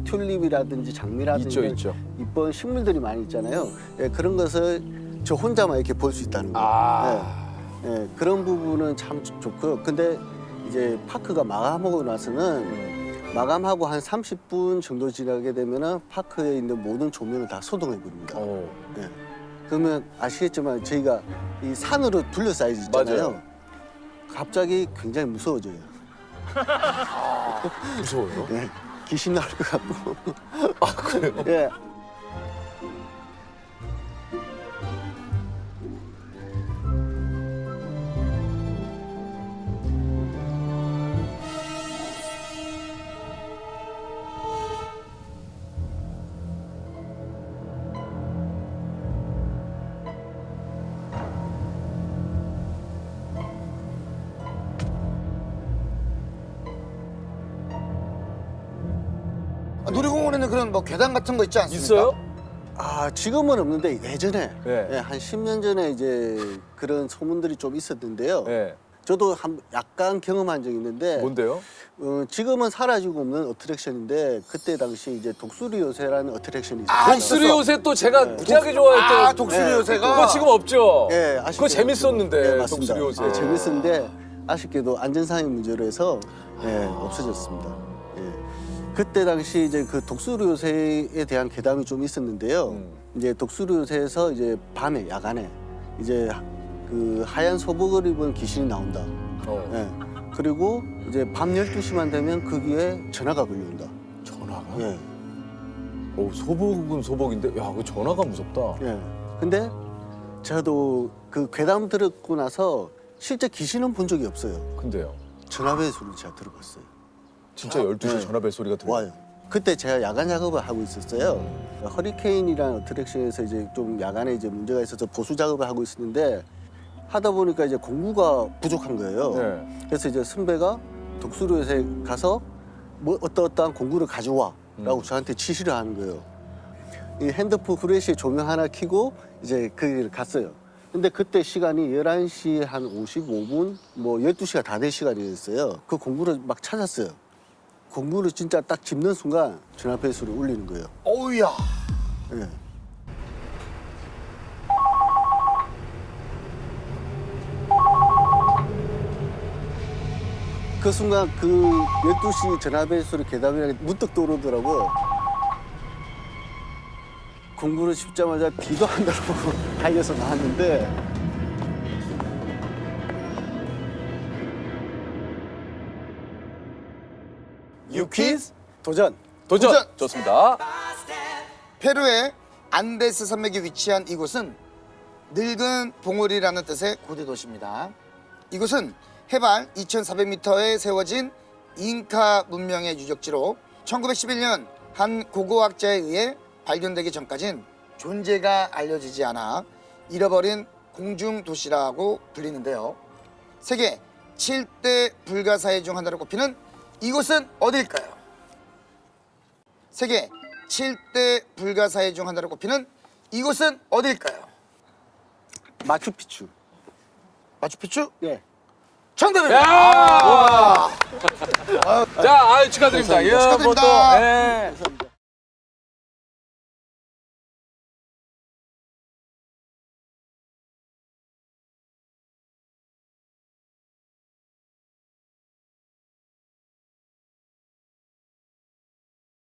튤립이라든지 장미라든지 있죠. 이쁜 식물들이 많이 있잖아요. 예, 그런 것을 저 혼자만 이렇게 볼 수 있다는 거예요. 예, 예, 그런 부분은 참 좋고요. 근데 이제 파크가 마감하고 나서는 마감하고 한 30분 정도 지나게 되면은 파크에 있는 모든 조명을 다 소동해 버립니다. 예. 그러면 아시겠지만 저희가 이 산으로 둘러싸여 있잖아요. 맞아요. 갑자기 굉장히 무서워져요. 무서워요? 예, 귀신 나올 것 같고. 아, 그래요? 예. 놀이공원에는 그런 뭐 괴담 같은 거 있지 않습니까? 있어요? 아 지금은 없는데 예전에 네. 예, 한 10년 전에 이제 그런 소문들이 좀 있었는데요. 네. 저도 약간 경험한 적이 있는데 뭔데요? 지금은 사라지고 없는 어트랙션인데 그때 당시 이제 독수리 요새라는 어트랙션이 있었어요. 독수리 요새 또 제가 무지하게 좋아했던 독수리 요새가 그거 지금 없죠? 예, 그거 재밌었는데 네, 맞습니다. 독수리 요새. 네, 재밌었는데 아쉽게도 안전상의 문제로 해서 없어졌습니다. 예. 그때 당시 이제 그 독수리 요새에 대한 괴담이 좀 있었는데요. 이제 독수리 요새에서 이제 밤에 야간에 이제 그 하얀 소복을 입은 귀신이 나온다. 예. 그리고 이제 밤 12시만 되면 거기에 전화가 걸려온다. 전화가? 예. 오, 소복은 소복인데, 야, 그 전화가 무섭다. 예. 근데 저도 그 괴담 들었고 나서 실제 귀신은 본 적이 없어요. 근데요? 전화벨 소리 제가 들어봤어요. 진짜 12시에 전화벨 소리가 들려요? 와요. 그때 제가 야간 작업을 하고 있었어요. 허리케인이라는 어트랙션에서 이제 좀 야간에 이제 문제가 있어서 보수 작업을 하고 있었는데 하다 보니까 이제 공구가 부족한 거예요. 네. 그래서 이제 선배가 독수리요새 가서 뭐 어떠한 공구를 가져와라고 저한테 지시를 하는 거예요. 이 핸드폰 후레쉬 조명 하나 켜고 이제 그 길을 갔어요. 근데 그때 시간이 11시 한 55분, 뭐 12시가 다 될 시간이었어요. 그 공구를 막 찾았어요. 공구를 진짜 딱 짚는 순간 전화벨 소리 울리는 거예요. 어우야. 예. 그 순간 그 12시 전화벨 소리 괴담이라는 게 문득 떠오르더라고요. 공구를 씹자마자 비도 안 들어보고 달려서 나왔는데 유퀴즈 도전! 도전! 좋습니다. 페루의 안데스 산맥에 위치한 이곳은 늙은 봉우리라는 뜻의 고대 도시입니다. 이곳은 해발 2,400m에 세워진 잉카 문명의 유적지로 1911년 한 고고학자에 의해 발견되기 전까진 존재가 알려지지 않아 잃어버린 공중 도시라고 불리는데요. 세계 7대 불가사의 중 하나로 꼽히는 이곳은 어딜까요? 세계 7대 불가사의 중 하나로 꼽히는 이곳은 어딜까요? 마추픽추. 마추픽추? 네. 정답입니다. 야! 자, 축하드립니다. 축하드립니다. 뭐 또,